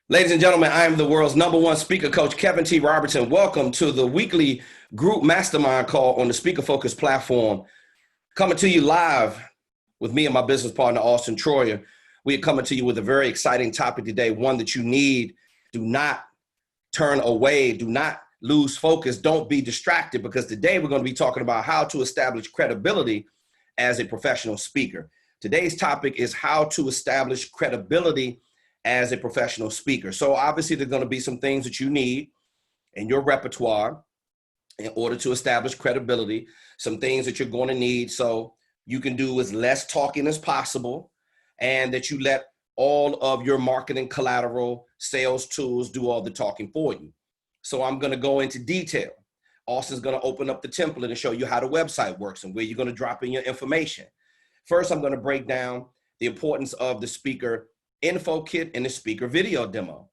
Ladies and gentlemen, I am the world's #1 speaker coach, Kevin T. Robertson. Welcome to the weekly group mastermind call on the Speaker Focus platform. Coming to you live with me and my business partner, Auston Troyer. We are coming to you with a very exciting topic today, one that you need. Do not turn away. Do not lose focus. Don't be distracted, because today we're going to be talking about how to establish credibility as a professional speaker. Today's topic is how to establish credibility as a professional speaker. So obviously there's going to be some things that you need in your repertoire in order to establish credibility, some things that you're going to need so you can do as less talking as possible, and that you let all of your marketing collateral, sales tools do all the talking for you. So I'm going to go into detail. Austin's going to open up the template and show you how the website works and where you're going to drop in your information. First, I'm going to break down the importance of the speaker info kit and the speaker video demo.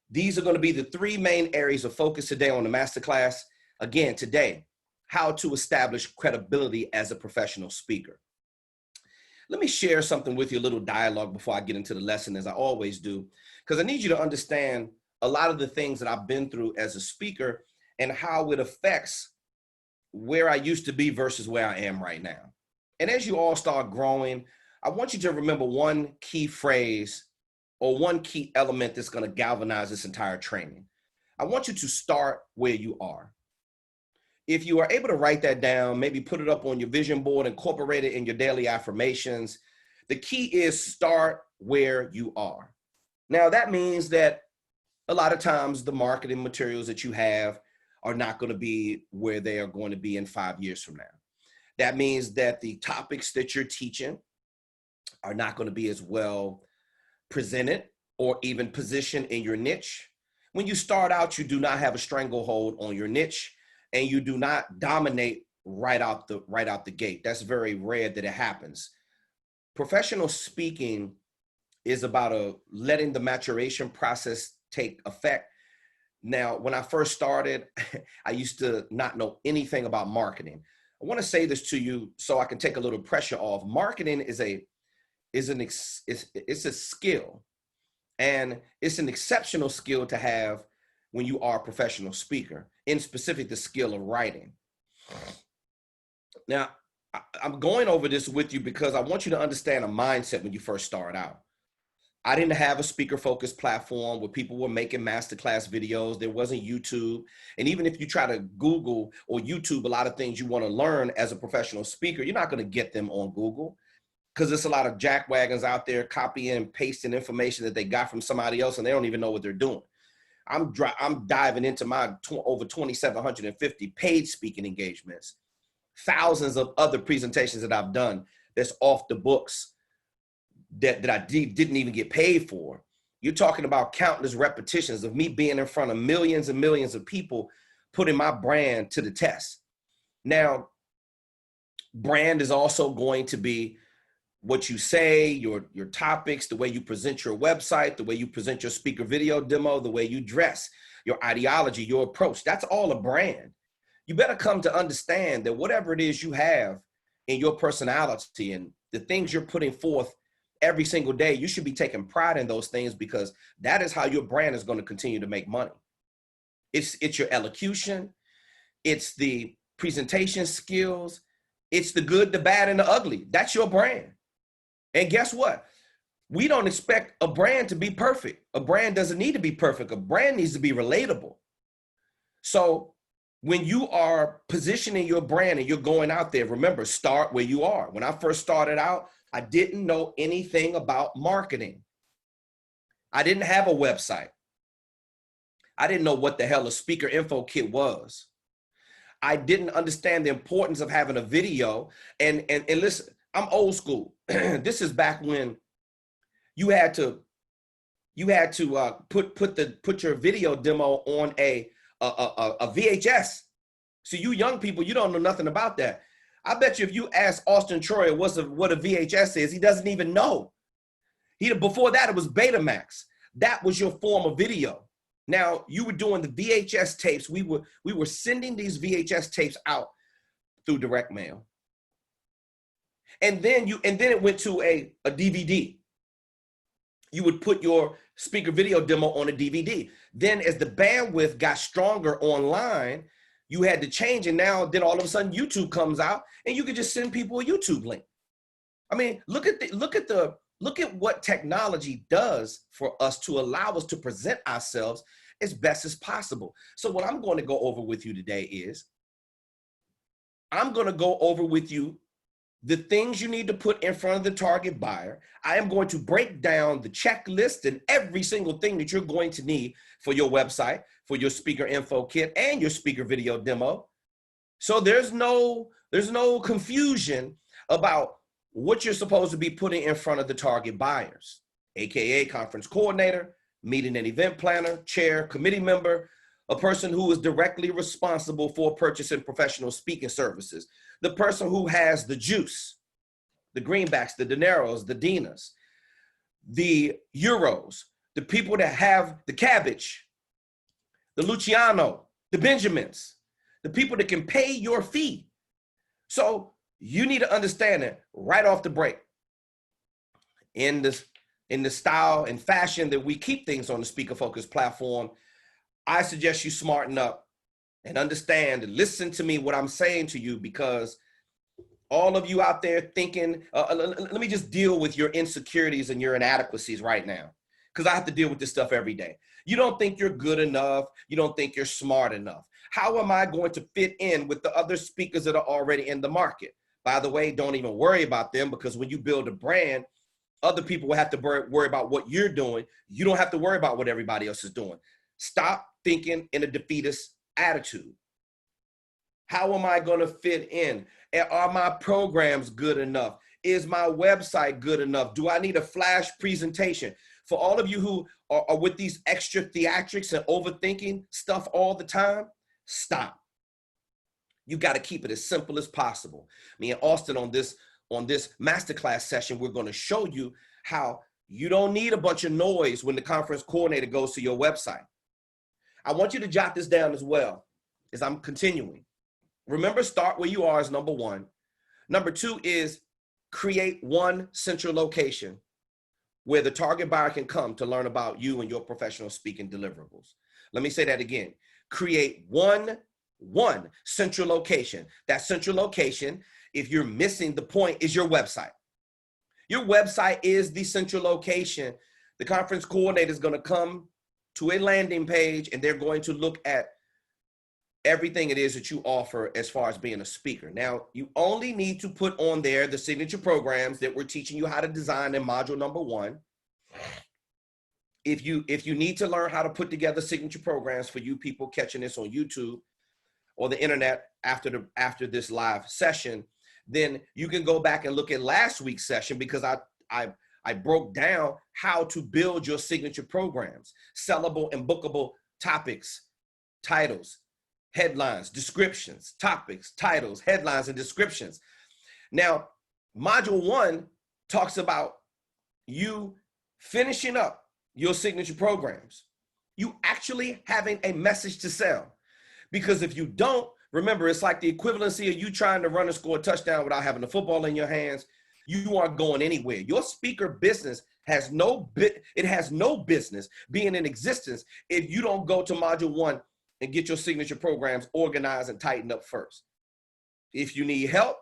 These are going to be the three main areas of focus today on the masterclass. Again, today, how to establish credibility as a professional speaker. Let me share something with you, a little dialogue before I get into the lesson, as I always do, because I need you to understand a lot of the things that I've been through as a speaker and how it affects where I used to be versus where I am right now. And as you all start growing, I want you to remember one key phrase or one key element that's going to galvanize this entire training. I want you to start where you are. If you are able to write that down, maybe put it up on your vision board, incorporate it in your daily affirmations. The key is start where you are. Now, that means that a lot of times the marketing materials that you have are not going to be where they are going to be in 5 years from now. That means that the topics that you're teaching are not going to be as well presented or even positioned in your niche. When you start out, you do not have a stranglehold on your niche, and you do not dominate right out the gate. That's very rare that it happens. Professional speaking is about letting the maturation process take effect. Now, when I first started, I used to not know anything about marketing. I want to say this to you so I can take a little pressure off. Marketing is a skill, and it's an exceptional skill to have when you are a professional speaker, in specific the skill of writing. Now, I'm going over this with you because I want you to understand a mindset when you first start out. I didn't have a speaker focused platform where people were making masterclass videos. There wasn't YouTube. And even if you try to Google or YouTube a lot of things you want to learn as a professional speaker, you're not going to get them on Google, because there's a lot of jackwagons out there copying and pasting information that they got from somebody else, and they don't even know what they're doing. I'm diving into my over 2,750 paid speaking engagements, thousands of other presentations that I've done that's off the books that I didn't even get paid for. You're talking about countless repetitions of me being in front of millions and millions of people, putting my brand to the test. Now, brand is also going to be what you say, your topics, the way you present your website, the way you present your speaker video demo, the way you dress, your ideology, your approach. That's all a brand. You better come to understand that whatever it is you have in your personality and the things you're putting forth every single day, you should be taking pride in those things, because that is how your brand is going to continue to make money. It's your elocution, it's the presentation skills, it's the good, the bad, and the ugly. That's your brand. And guess what? We don't expect a brand to be perfect. A brand doesn't need to be perfect. A brand needs to be relatable. So when you are positioning your brand and you're going out there, remember, start where you are. When I first started out, I didn't know anything about marketing. I didn't have a website. I didn't know what the hell a speaker info kit was. I didn't understand the importance of having a video. And listen, I'm old school. This is back when you had to put your video demo on a VHS. So you young people, you don't know nothing about that. I bet you if you ask Auston Troyer what a VHS is, he doesn't even know. Before that, it was Betamax. That was your form of video. Now, you were doing the VHS tapes. We were sending these VHS tapes out through direct mail. And then it went to a DVD. You would put your speaker video demo on a DVD. Then as the bandwidth got stronger online, you had to change, and now then all of a sudden YouTube comes out and you can just send people a YouTube link. I mean, look at what technology does for us to allow us to present ourselves as best as possible. So what I'm going to go over with you today is I'm going to go over with you the things you need to put in front of the target buyer. I am going to break down the checklist and every single thing that you're going to need for your website, for your speaker info kit and your speaker video demo. So there's no confusion about what you're supposed to be putting in front of the target buyers, AKA conference coordinator, meeting and event planner, chair, committee member, a person who is directly responsible for purchasing professional speaking services, the person who has the juice, the greenbacks, the dineros, the dinas, the euros, the people that have the cabbage, the Luciano, the Benjamins, the people that can pay your fee. So you need to understand it right off the break. In the style and fashion that we keep things on the Speaker Focus platform, I suggest you smarten up and understand and listen to me what I'm saying to you, because all of you out there thinking, let me just deal with your insecurities and your inadequacies right now, because I have to deal with this stuff every day. You don't think you're good enough. You don't think you're smart enough. How am I going to fit in with the other speakers that are already in the market? By the way, don't even worry about them, because when you build a brand, other people will have to worry about what you're doing. You don't have to worry about what everybody else is doing. Stop thinking in a defeatist attitude. How am I going to fit in? Are my programs good enough? Is my website good enough? Do I need a flash presentation? For all of you who are with these extra theatrics and overthinking stuff all the time, stop. You got to keep it as simple as possible. Me and Austin on this masterclass session, we're going to show you how you don't need a bunch of noise when the conference coordinator goes to your website. I want you to jot this down as well as I'm continuing. Remember, start where you are is number one. Number two is create one central location where the target buyer can come to learn about you and your professional speaking deliverables. Let me say that again. Create one central location. That central location, if you're missing the point, is your website. Your website is the central location. The conference coordinator is going to come to a landing page and they're going to look at everything it is that you offer as far as being a speaker. Now, you only need to put on there the signature programs that we're teaching you how to design in module number 1. If you need to learn how to put together signature programs for you people catching this on YouTube or the internet after this live session, then you can go back and look at last week's session, because I broke down how to build your signature programs, sellable and bookable topics, titles, headlines, descriptions, topics, titles, headlines, and descriptions. Now, module 1 talks about you finishing up your signature programs, you actually having a message to sell. Because if you don't, remember, it's like the equivalency of you trying to run and score a touchdown without having the football in your hands. You aren't going anywhere. Your speaker business has no business being in existence if you don't go to module 1 and get your signature programs organized and tightened up first. If you need help,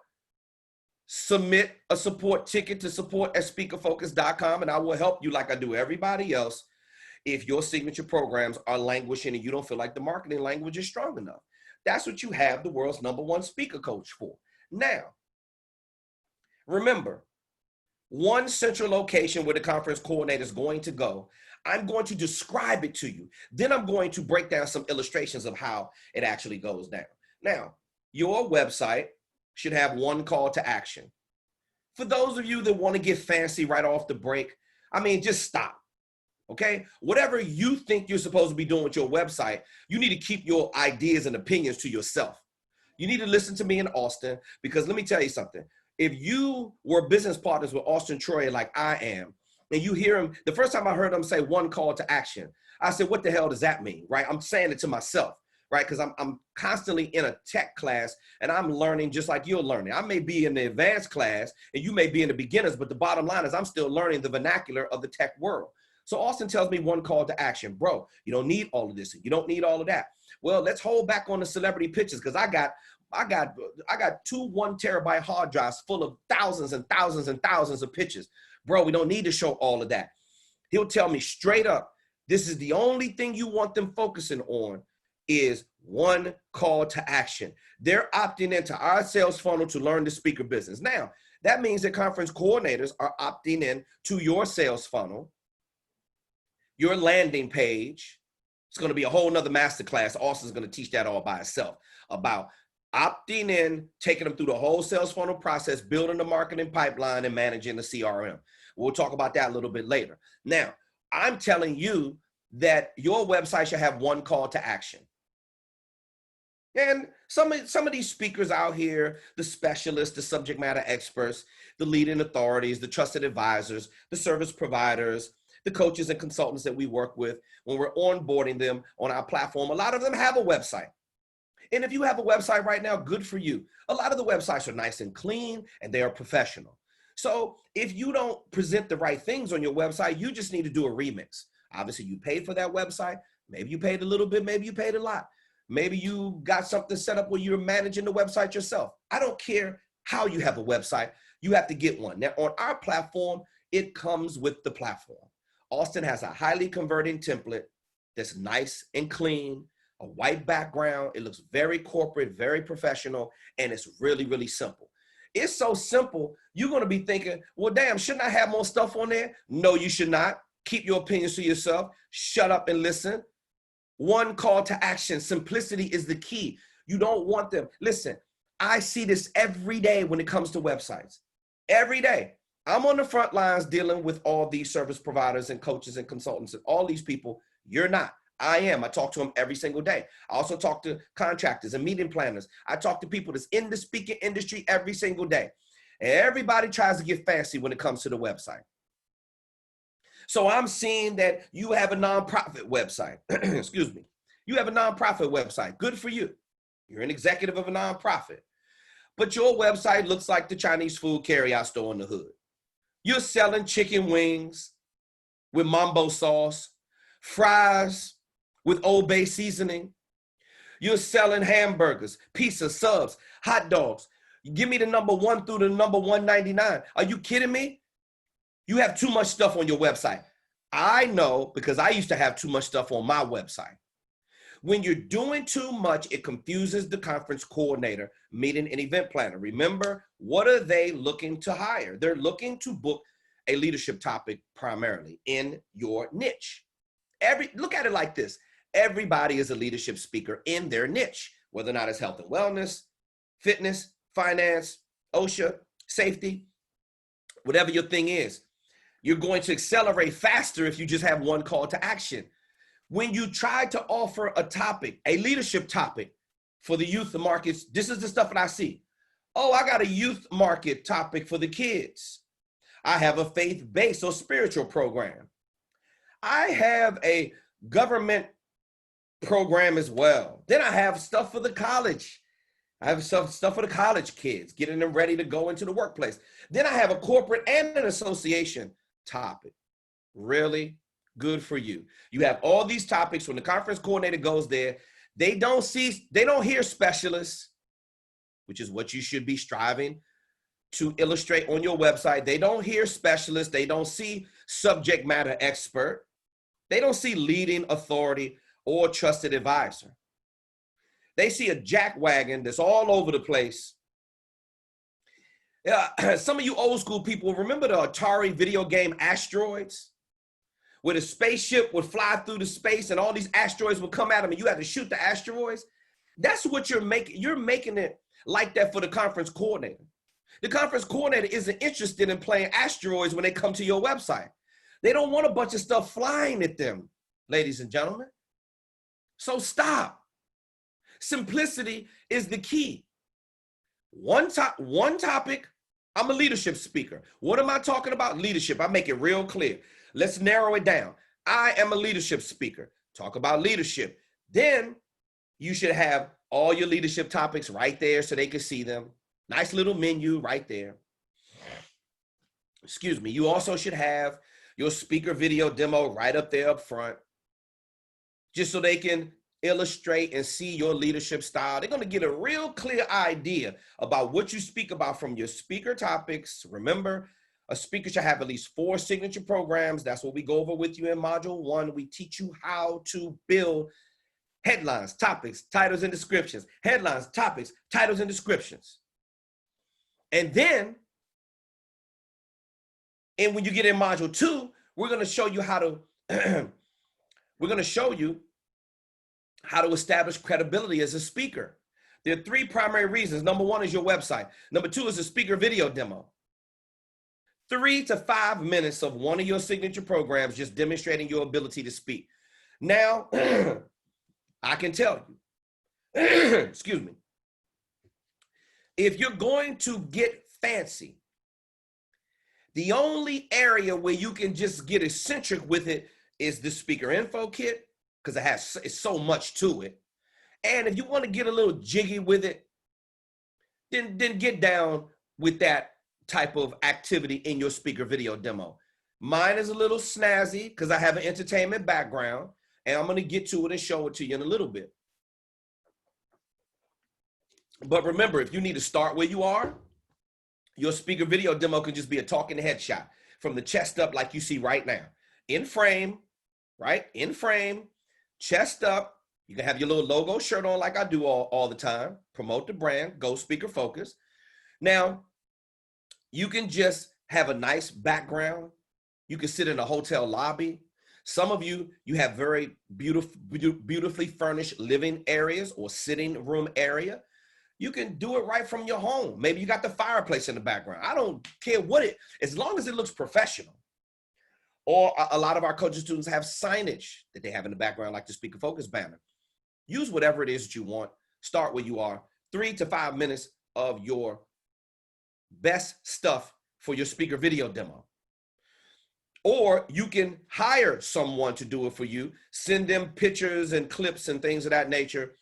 submit a support ticket to support@speakerfocus.com, and I will help you like I do everybody else if your signature programs are languishing and you don't feel like the marketing language is strong enough. That's what you have the world's #1 speaker coach for. Now, remember, one central location where the conference coordinator is going to go. I'm going to describe it to you. Then I'm going to break down some illustrations of how it actually goes down. Now, your website should have one call to action. For those of you that want to get fancy right off the break, I mean, just stop. Okay? Whatever you think you're supposed to be doing with your website, you need to keep your ideas and opinions to yourself. You need to listen to me and Austin, because let me tell you something. If you were business partners with Auston Troyer like I am, and you hear him, the first time I heard him say one call to action, I said, what the hell does that mean, right? I'm saying it to myself, right? Because I'm constantly in a tech class and I'm learning just like you're learning. I may be in the advanced class and you may be in the beginners, but the bottom line is I'm still learning the vernacular of the tech world. So Auston tells me one call to action. Bro, you don't need all of this. You don't need all of that. Well, let's hold back on the celebrity pictures because I got 2 1 terabyte hard drives full of thousands and thousands and thousands of pictures. Bro, we don't need to show all of that. He'll tell me straight up, this is the only thing you want them focusing on is one call to action. They're opting into our sales funnel to learn the speaker business. Now, that means that conference coordinators are opting in to your sales funnel, your landing page. It's going to be a whole nother masterclass. Austin's going to teach that all by itself about opting in, taking them through the whole sales funnel process, building the marketing pipeline, and managing the CRM. We'll talk about that a little bit later. Now, I'm telling you that your website should have one call to action. And some of these speakers out here, the specialists, the subject matter experts, the leading authorities, the trusted advisors, the service providers, the coaches and consultants that we work with, when we're onboarding them on our platform, a lot of them have a website. And if you have a website right now, good for you. A lot of the websites are nice and clean and they are professional. So if you don't present the right things on your website, you just need to do a remix. Obviously, you paid for that website. Maybe you paid a little bit, maybe you paid a lot. Maybe you got something set up where you're managing the website yourself. I don't care how you have a website, you have to get one. Now, on our platform, it comes with the platform. Auston has a highly converting template that's nice and clean, a white background. It looks very corporate, very professional, and it's really, really simple. It's so simple, you're going to be thinking, well, damn, shouldn't I have more stuff on there? No, you should not. Keep your opinions to yourself. Shut up and listen. One call to action. Simplicity is the key. You don't want them. Listen, I see this every day when it comes to websites. Every day. I'm on the front lines dealing with all these service providers and coaches and consultants and all these people. You're not. I am. I talk to them every single day. I also talk to contractors and meeting planners. I talk to people that's in the speaking industry every single day. And everybody tries to get fancy when it comes to the website. So I'm seeing that you have a nonprofit website. Excuse me. You have a nonprofit website. Good for you. You're an executive of a nonprofit. But your website looks like the Chinese food carryout store in the hood. You're selling chicken wings with mambo sauce, fries with Old Bay seasoning. You're selling hamburgers, pizza, subs, hot dogs. Give me the number 1 through the number 199. Are you kidding me? You have too much stuff on your website. I know because I used to have too much stuff on my website. When you're doing too much, it confuses the conference coordinator, meeting and event planner. Remember, what are they looking to hire? They're looking to book a leadership topic primarily in your niche. Look at it like this. Everybody is a leadership speaker in their niche, whether or not it's health and wellness, fitness, finance, OSHA, safety, whatever your thing is. You're going to accelerate faster if you just have one call to action. When you try to offer a topic, a leadership topic for the youth markets, this is the stuff that I see. Oh, I got a youth market topic for the kids. I have a faith-based or spiritual program. I have a government program as well. Then I have stuff for the college. I have stuff for the college kids, getting them ready to go into the workplace. Then I have a corporate and an association topic. Really good for you. You have all these topics. When the conference coordinator goes there, they don't hear specialists, which is what you should be striving to illustrate on your website. They don't hear specialists. They don't see subject matter expert. They don't see leading authority or trusted advisor. They see a jack wagon that's all over the place. Some of you old school people remember the Atari video game Asteroids, where the spaceship would fly through the space and all these asteroids would come at them and you had to shoot the asteroids. That's what you're making. You're making it like that for the conference coordinator. The conference coordinator isn't interested in playing asteroids when they come to your website. They don't want a bunch of stuff flying at them, ladies and gentlemen. So stop. Simplicity is the key. One topic. I'm a leadership speaker. What am I talking about? Leadership. I make it real clear. Let's narrow it down. I am a leadership speaker. Talk about leadership. Then you should have all your leadership topics right there so they can see them. Nice little menu right there. Excuse me. You also should have your speaker video demo right up there up front, just so they can illustrate and see your leadership style. They're going to get a real clear idea about what you speak about from your speaker topics. Remember, a speaker should have at least 4 signature programs. That's what we go over with you in module 1. We teach you how to build headlines, topics, titles, and descriptions. Headlines, topics, titles, and descriptions. And then, and when you get in module 2, we're going to show you how to establish credibility as a speaker. There are 3 primary reasons. Number 1 is your website. Number 2 is a speaker video demo. 3 to 5 minutes of one of your signature programs just demonstrating your ability to speak. Now, I can tell you, excuse me, if you're going to get fancy, the only area where you can just get eccentric with it is the speaker info kit, because it's so much to it. And if you want to get a little jiggy with it, then get down with that type of activity in your speaker video demo. Mine is a little snazzy because I have an entertainment background, and I'm going to get to it and show it to you in a little bit. But remember, if you need to start where you are, your speaker video demo can just be a talking headshot from the chest up like you see right now. In frame, right? In frame, chest up. You can have your little logo shirt on like I do all the time. Promote the brand, go speaker focus. Now, you can just have a nice background. You can sit in a hotel lobby. Some of you have very beautifully furnished living areas or sitting room area. You can do it right from your home. Maybe you got the fireplace in the background. I don't care as long as it looks professional. Or a lot of our coaching students have signage that they have in the background, like the speaker focus banner. Use whatever it is that you want. Start where you are. 3 to 5 minutes of your best stuff for your speaker video demo. Or you can hire someone to do it for you, send them pictures and clips and things of that nature,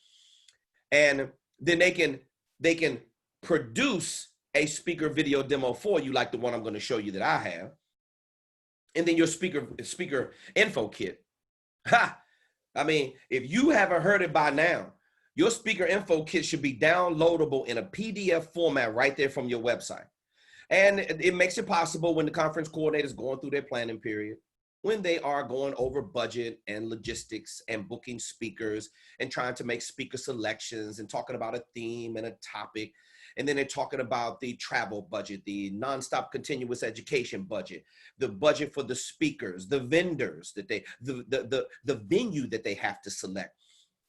and then they can produce a speaker video demo for you, like the one I'm going to show you that I have. And then your speaker info kit. I mean, if you haven't heard it by now, your speaker info kit should be downloadable in a PDF format right there from your website. And it makes it possible when the conference coordinator is going through their planning period, when they are going over budget and logistics and booking speakers and trying to make speaker selections and talking about a theme and a topic. And then they're talking about the travel budget, the nonstop continuous education budget, the budget for the speakers, the vendors that the venue that they have to select,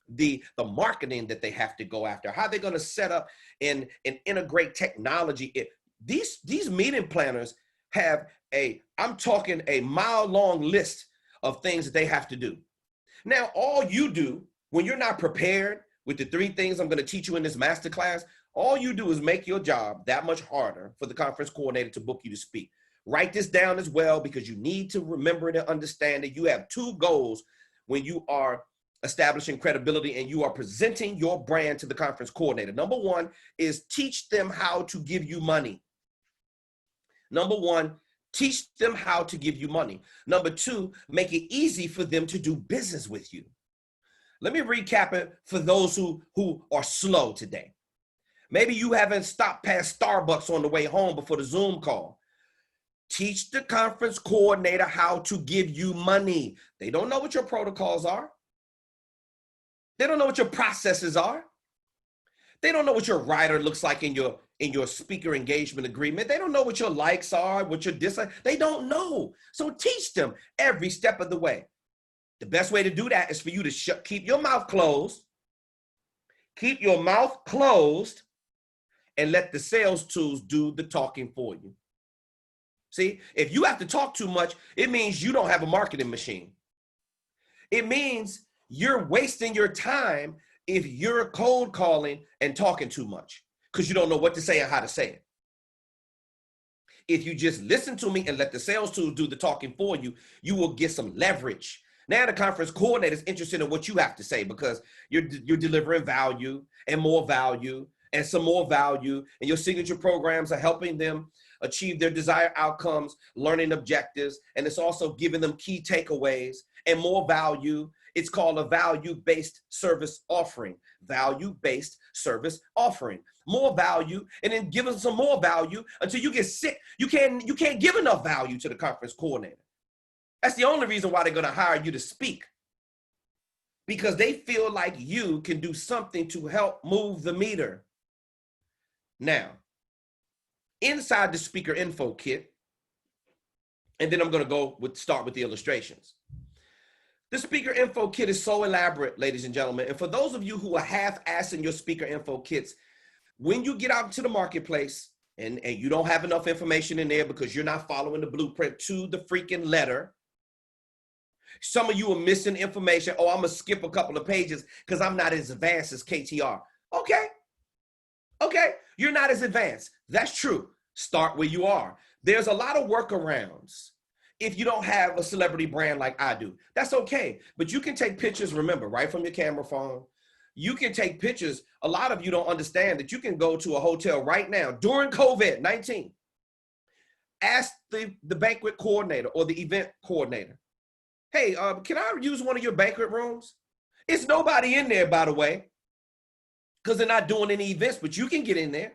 the marketing that they have to go after, how they're going to set up and integrate technology. These meeting planners have I'm talking a mile-long list of things that they have to do. Now, all you do when you're not prepared with the 3 things I'm going to teach you in this masterclass, all you do is make your job that much harder for the conference coordinator to book you to speak. Write this down as well, because you need to remember it and understand that you have 2 goals when you are establishing credibility and you are presenting your brand to the conference coordinator. Number 1 is teach them how to give you money. Number 1, teach them how to give you money. Number 2, make it easy for them to do business with you. Let me recap it for those who are slow today. Maybe you haven't stopped past Starbucks on the way home before the Zoom call. Teach the conference coordinator how to give you money. They don't know what your protocols are. They don't know what your processes are. They don't know what your rider looks like in your speaker engagement agreement. They don't know what your likes are, what your dislikes. They don't know. So teach them every step of the way. The best way to do that is for you to keep your mouth closed. Keep your mouth closed and let the sales tools do the talking for you. See, if you have to talk too much, it means you don't have a marketing machine. It means you're wasting your time if you're cold calling and talking too much because you don't know what to say and how to say it. If you just listen to me and let the sales tools do the talking for you, you will get some leverage. Now the conference coordinator is interested in what you have to say because you're delivering value and more value and some more value, and your signature programs are helping them achieve their desired outcomes, learning objectives, and it's also giving them key takeaways and more value. It's called a value-based service offering. Value-based service offering. More value, and then give them some more value until you get sick. You can't give enough value to the conference coordinator. That's the only reason why they're going to hire you to speak, because they feel like you can do something to help move the meter. Now, inside the speaker info kit, and then I'm going to start with the illustrations. The speaker info kit is so elaborate, ladies and gentlemen. And for those of you who are half-assing your speaker info kits, when you get out to the marketplace and you don't have enough information in there because you're not following the blueprint to the freaking letter, some of you are missing information. Oh, I'm going to skip a couple of pages because I'm not as advanced as KTR. Okay, you're not as advanced. That's true. Start where you are. There's a lot of workarounds. If you don't have a celebrity brand like I do, that's okay. But you can take pictures, remember, right from your camera phone. You can take pictures. A lot of you don't understand that you can go to a hotel right now during COVID-19. Ask the banquet coordinator or the event coordinator, hey, can I use one of your banquet rooms? It's nobody in there, by the way, because they're not doing any events, but you can get in there.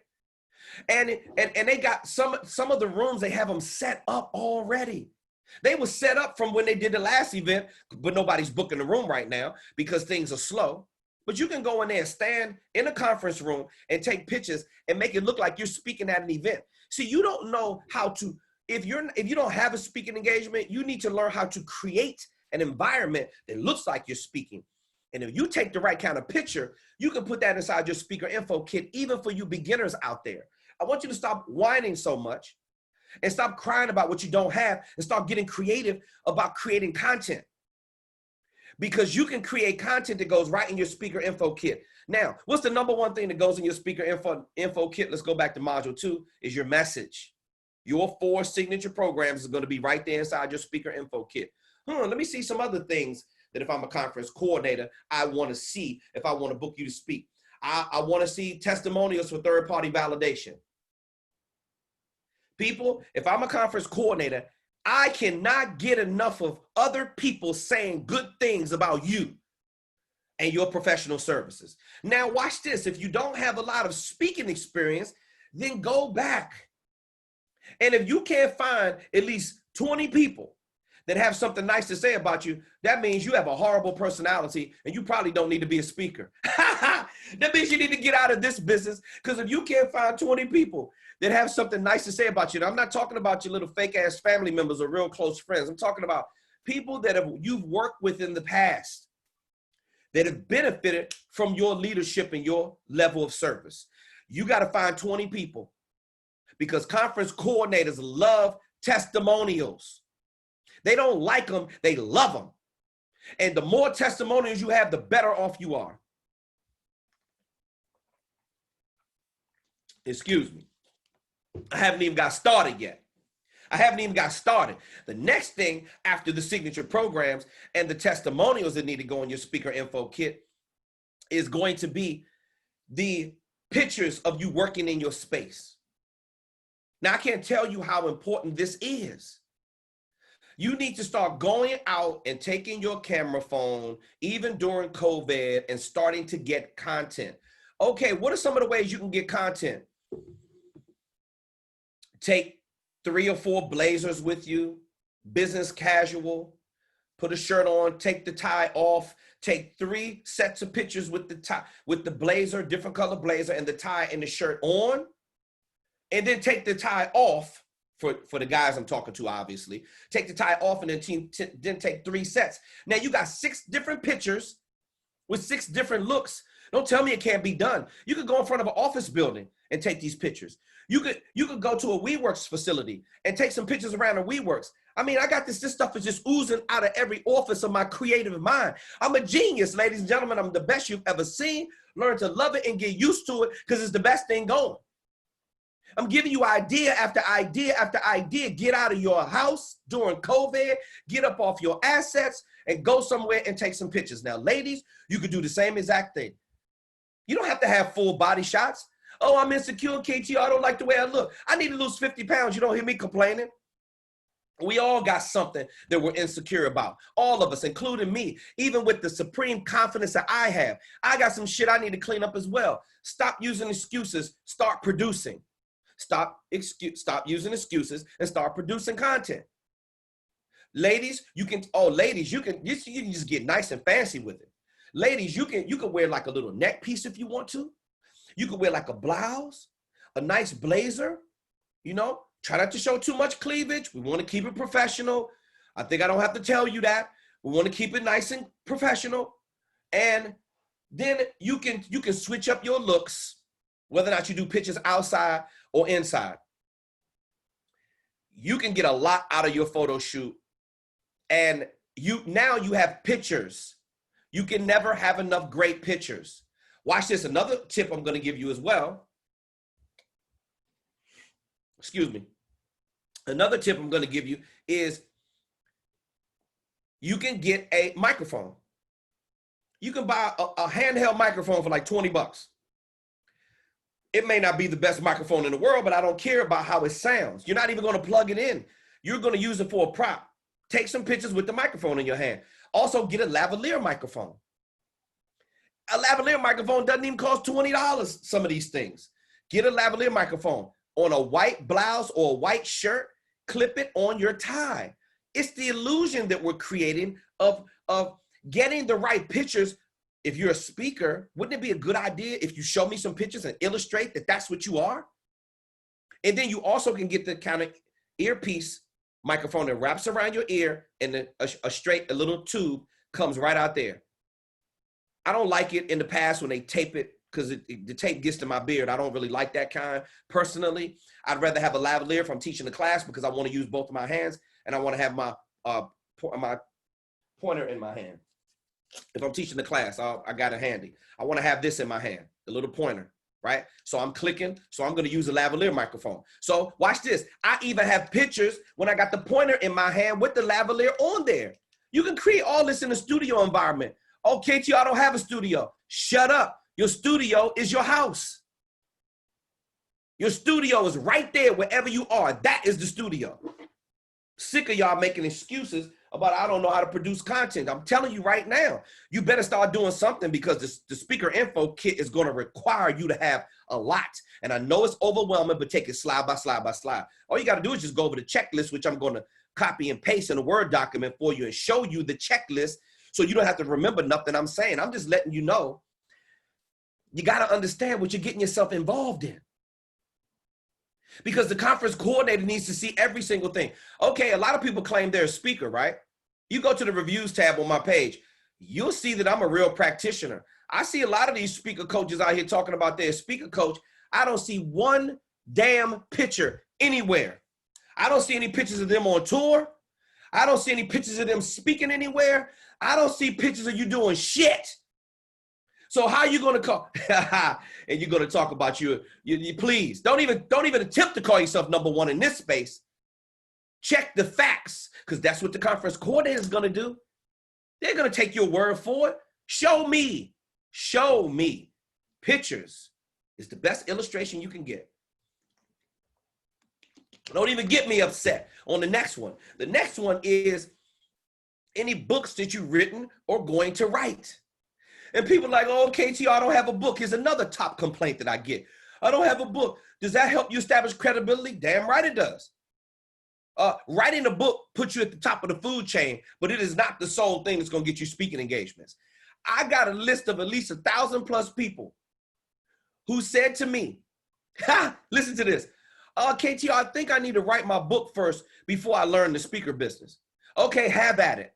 And they got some of the rooms, they have them set up already. They were set up from when they did the last event, but nobody's booking the room right now because things are slow. But you can go in there and stand in a conference room and take pictures and make it look like you're speaking at an event. See, you don't know how to, if you don't have a speaking engagement, you need to learn how to create an environment that looks like you're speaking. And if you take the right kind of picture, you can put that inside your speaker info kit, even for you beginners out there. I want you to stop whining so much and stop crying about what you don't have and start getting creative about creating content. Because you can create content that goes right in your speaker info kit. Now, what's the number one thing that goes in your speaker info kit? Let's go back to module 2, is your message. Your 4 signature programs is going to be right there inside your speaker info kit. Let me see some other things that if I'm a conference coordinator, I want to see if I want to book you to speak. I want to see testimonials for third-party validation. People, if I'm a conference coordinator, I cannot get enough of other people saying good things about you and your professional services. Now watch this. If you don't have a lot of speaking experience, then go back. And if you can't find at least 20 people that have something nice to say about you, that means you have a horrible personality and you probably don't need to be a speaker. That means you need to get out of this business, because if you can't find 20 people that have something nice to say about you, and I'm not talking about your little fake ass family members or real close friends. I'm talking about people that you've worked with in the past that have benefited from your leadership and your level of service. You got to find 20 people, because conference coordinators love testimonials. They don't like them, they love them. And the more testimonials you have, the better off you are. Excuse me. I haven't even got started yet. The next thing after the signature programs and the testimonials that need to go in your speaker info kit is going to be the pictures of you working in your space. Now, I can't tell you how important this is. You need to start going out and taking your camera phone, even during COVID, and starting to get content. Okay, what are some of the ways you can get content? Take 3 or 4 blazers with you, business casual, put a shirt on, take the tie off, take 3 sets of pictures with the tie, with the blazer, different color blazer, and the tie and the shirt on, and then take the tie off. For the guys I'm talking to, obviously, take the tie off and then take 3 sets. Now you got 6 different pictures with 6 different looks. Don't tell me it can't be done. You could go in front of an office building and take these pictures. You could go to a WeWorks facility and take some pictures around a WeWorks. I mean, I got this stuff is just oozing out of every office of my creative mind. I'm a genius, ladies and gentlemen. I'm the best you've ever seen. Learn to love it and get used to it, because it's the best thing going. I'm giving you idea after idea after idea. Get out of your house during COVID, get up off your assets and go somewhere and take some pictures. Now, ladies, you could do the same exact thing. You don't have to have full body shots. Oh, I'm insecure, KT. I don't like the way I look. I need to lose 50 pounds. You don't hear me complaining. We all got something that we're insecure about. All of us, including me, even with the supreme confidence that I have. I got some shit I need to clean up as well. Stop using excuses. Start producing. Stop using excuses and start producing content. Ladies, you can just get nice and fancy with it. Ladies, you can wear like a little neck piece if you want to. You can wear like a blouse, a nice blazer, you know. Try not to show too much cleavage. We want to keep it professional. I think I don't have to tell you that. We want to keep it nice and professional. And then you can switch up your looks, whether or not you do pictures outside or inside. You can get a lot out of your photo shoot. And now you have pictures. You can never have enough great pictures. Watch this. Another tip I'm going to give you as well. Excuse me. Another tip I'm going to give you is you can get a microphone. You can buy a handheld microphone for like 20 bucks. It may not be the best microphone in the world, but I don't care about how it sounds. You're not even going to plug it in. You're going to use it for a prop. Take some pictures with the microphone in your hand. Also get a lavalier microphone. A lavalier microphone doesn't even cost $20, some of these things. Get a lavalier microphone on a white blouse or a white shirt, clip it on your tie. It's the illusion that we're creating of getting the right pictures. If you're a speaker, wouldn't it be a good idea if you show me some pictures and illustrate that that's what you are? And then you also can get the kind of earpiece microphone that wraps around your ear and a little tube comes right out there. I don't like it in the past when they tape it because the tape gets to my beard. I don't really like that kind personally. I'd rather have a lavalier if I'm teaching the class because I want to use both of my hands and I want to have my pointer in my hand. If I'm teaching the class, I got it handy. I want to have this in my hand, the little pointer, right? So I'm clicking, so I'm going to use a lavalier microphone. So watch this. I even have pictures when I got the pointer in my hand with the lavalier on there. You can create all this in a studio environment. Oh, KT, I don't have a studio. Shut up. Your studio is your house. Your studio is right there wherever you are. That is the studio. Sick of y'all making excuses about I don't know how to produce content. I'm telling you right now, you better start doing something because the speaker info kit is going to require you to have a lot. And I know it's overwhelming, but take it slide by slide by slide. All you got to do is just go over the checklist, which I'm going to copy and paste in a Word document for you and show you the checklist so you don't have to remember nothing I'm saying. I'm just letting you know. You got to understand what you're getting yourself involved in. Because the conference coordinator needs to see every single thing. Okay, a lot of people claim they're a speaker, right? You go to the reviews tab on my page, you'll see that I'm a real practitioner. I see a lot of these speaker coaches out here talking about their speaker coach. I don't see one damn picture anywhere. I don't see any pictures of them on tour. I don't see any pictures of them speaking anywhere. I don't see pictures of you doing shit. So how are you going to call? And you're going to talk about you please don't even attempt to call yourself number one in this space. Check the facts because that's what the conference coordinator is going to do. They're going to take your word for it. Show me pictures is the best illustration you can get. Don't even get me upset on the next one. The next one is any books that you've written or going to write. And people are like, oh, KT, I don't have a book. Here's another top complaint that I get. I don't have a book. Does that help you establish credibility? Damn right it does. Writing a book puts you at the top of the food chain, but it is not the sole thing that's going to get you speaking engagements. I got a list of at least 1,000+ people who said to me, listen to this. KT, I think I need to write my book first before I learn the speaker business. Okay, have at it.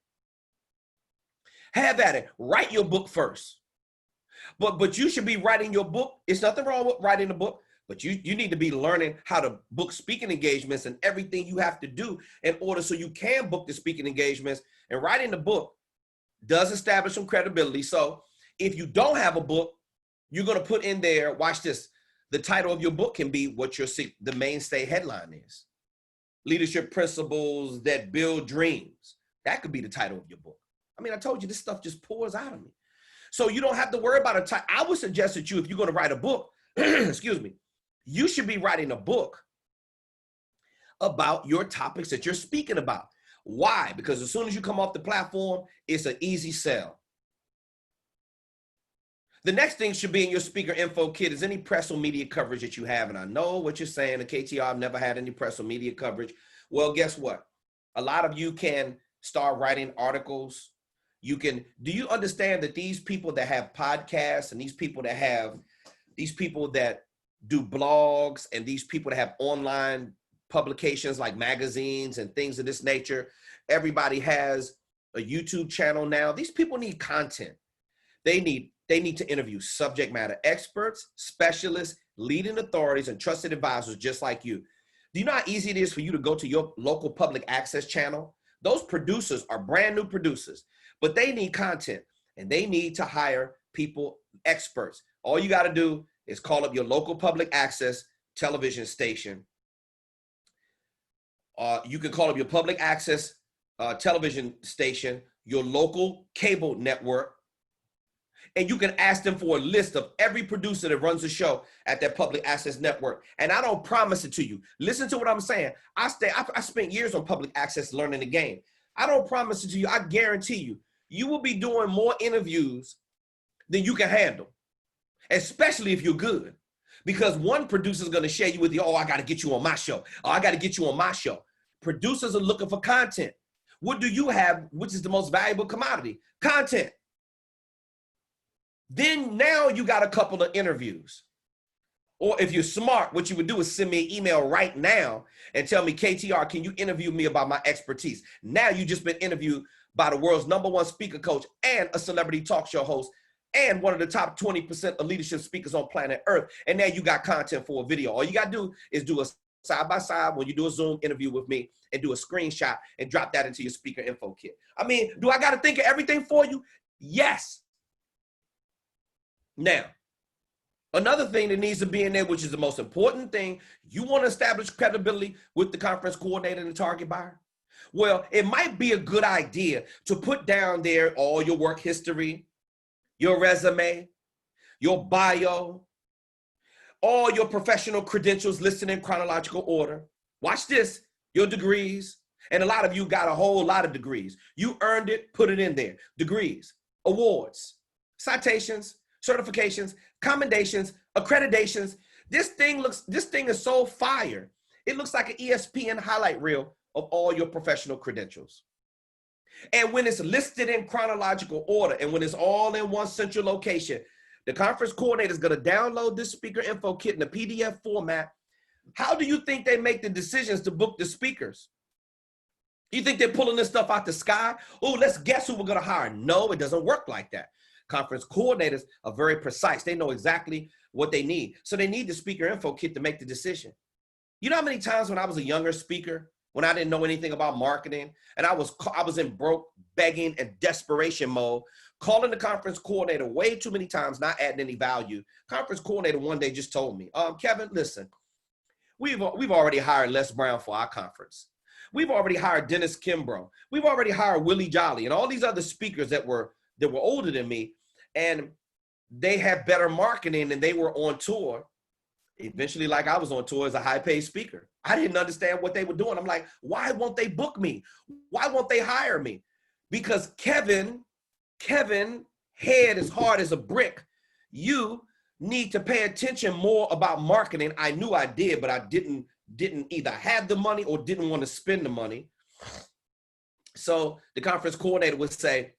Have at it. Write your book first. But you should be writing your book. It's nothing wrong with writing a book, but you need to be learning how to book speaking engagements and everything you have to do in order so you can book the speaking engagements. And writing the book does establish some credibility. So if you don't have a book, you're going to put in there, watch this. The title of your book can be what the mainstay headline is. Leadership Principles That Build Dreams. That could be the title of your book. I mean, I told you this stuff just pours out of me. So you don't have to worry about a title. I would suggest that if you're going to write a book, excuse me, you should be writing a book about your topics that you're speaking about. Why? Because as soon as you come off the platform, it's an easy sell. The next thing should be in your speaker info kit is any press or media coverage that you have. And I know what you're saying, the KTR, I've never had any press or media coverage. Well, guess what? A lot of you can start writing articles. You can, do you understand that these people that have podcasts and these people that do blogs and these people that have online publications like magazines and things of this nature, everybody has a YouTube channel now. These people need content. They need to interview subject matter experts, specialists, leading authorities, and trusted advisors just like you. Do you know how easy it is for you to go to your local public access channel? Those producers are brand new producers, but they need content and they need to hire people, experts. All you got to do is call up your local public access television station. You can call up your public access television station, your local cable network, and you can ask them for a list of every producer that runs a show at that public access network. And I don't promise it to you. Listen to what I'm saying. I spent years on public access learning the game. I don't promise it to you. I guarantee you, you will be doing more interviews than you can handle, especially if you're good. Because one producer is going to share you with you, oh, I got to get you on my show. Oh, I got to get you on my show. Producers are looking for content. What do you have, which is the most valuable commodity? Content. Then now you got a couple of interviews. Or if you're smart, what you would do is send me an email right now and tell me, KTR, can you interview me about my expertise? Now you just been interviewed by the world's #1 speaker coach and a celebrity talk show host and one of the top 20% of leadership speakers on planet Earth. And now you got content for a video. All you got to do is do a side-by-side when you do a Zoom interview with me and do a screenshot and drop that into your speaker info kit. I mean, do I got to think of everything for you? Yes. Now, another thing that needs to be in there, which is the most important thing, you want to establish credibility with the conference coordinator and the target buyer? Well, it might be a good idea to put down there all your work history, your resume, your bio, all your professional credentials listed in chronological order. Watch this, your degrees. And a lot of you got a whole lot of degrees. You earned it, put it in there. Degrees, awards, citations, certifications, commendations, accreditations. This thing is so fire. It looks like an ESPN highlight reel of all your professional credentials. And when it's listed in chronological order and when it's all in one central location, the conference coordinator is going to download this speaker info kit in a PDF format. How do you think they make the decisions to book the speakers? You think they're pulling this stuff out the sky? Oh, let's guess who we're going to hire. No, it doesn't work like that. Conference coordinators are very precise. They know exactly what they need. So they need the speaker info kit to make the decision. You know how many times when I was a younger speaker, when I didn't know anything about marketing, and I was in broke, begging, and desperation mode, calling the conference coordinator way too many times, not adding any value. Conference coordinator one day just told me, Kevin, listen, we've already hired Les Brown for our conference. We've already hired Dennis Kimbrough. We've already hired Willie Jolly and all these other speakers that were older than me. And they had better marketing and they were on tour. Eventually, like I was on tour as a high-paid speaker. I didn't understand what they were doing. I'm like, why won't they book me? Why won't they hire me? Because Kevin, head as hard as a brick. You need to pay attention more about marketing. I knew I did, but I didn't either have the money or didn't want to spend the money. So the conference coordinator would say,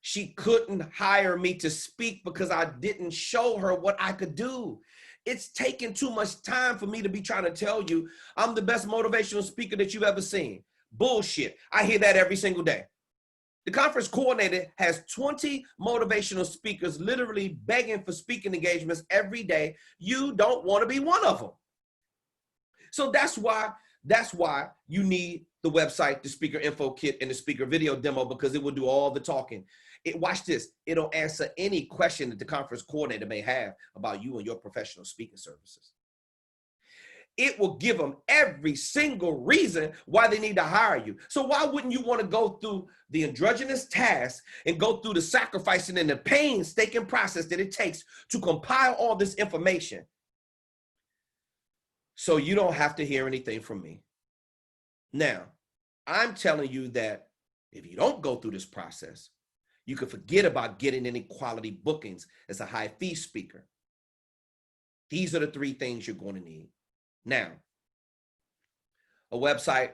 she couldn't hire me to speak because I didn't show her what I could do. It's taking too much time for me to be trying to tell you I'm the best motivational speaker that you've ever seen. Bullshit. I hear that every single day. The conference coordinator has 20 motivational speakers literally begging for speaking engagements every day. You don't want to be one of them. So that's why you need the website, the speaker info kit, and the speaker video demo, because it will do all the talking. Watch this. It'll answer any question that the conference coordinator may have about you and your professional speaking services. It will give them every single reason why they need to hire you. So why wouldn't you want to go through the androgynous task and go through the sacrificing and the painstaking process that it takes to compile all this information so you don't have to hear anything from me. Now, I'm telling you that if you don't go through this process, you can forget about getting any quality bookings as a high fee speaker. These are the 3 things you're going to need. Now, a website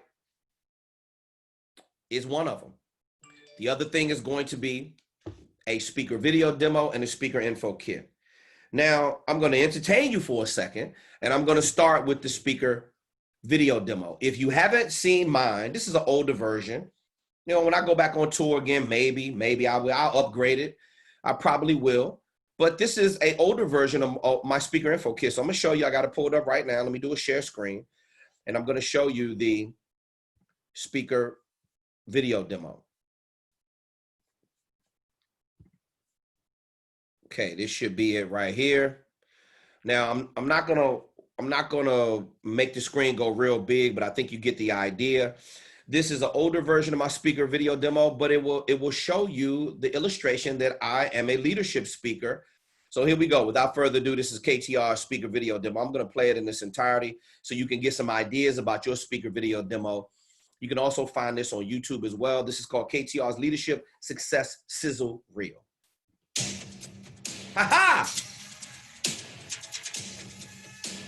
is one of them. The other thing is going to be a speaker video demo and a speaker info kit. Now, I'm going to entertain you for a second, and I'm going to start with the speaker video demo. If you haven't seen mine, this is an older version. You know, when I go back on tour again, maybe I'll upgrade it. I probably will. But this is an older version of my speaker info kit. So I'm going to show you. I got to pull it up right now. Let me do a share screen. And I'm going to show you the speaker video demo. Okay, this should be it right here. Now, I'm not gonna make the screen go real big, but I think you get the idea. This is an older version of my speaker video demo, but it will show you the illustration that I am a leadership speaker. So here we go. Without further ado, this is KTR speaker video demo. I'm going to play it in its entirety so you can get some ideas about your speaker video demo. You can also find this on YouTube as well. This is called KTR's Leadership Success Sizzle Reel. Ha-ha!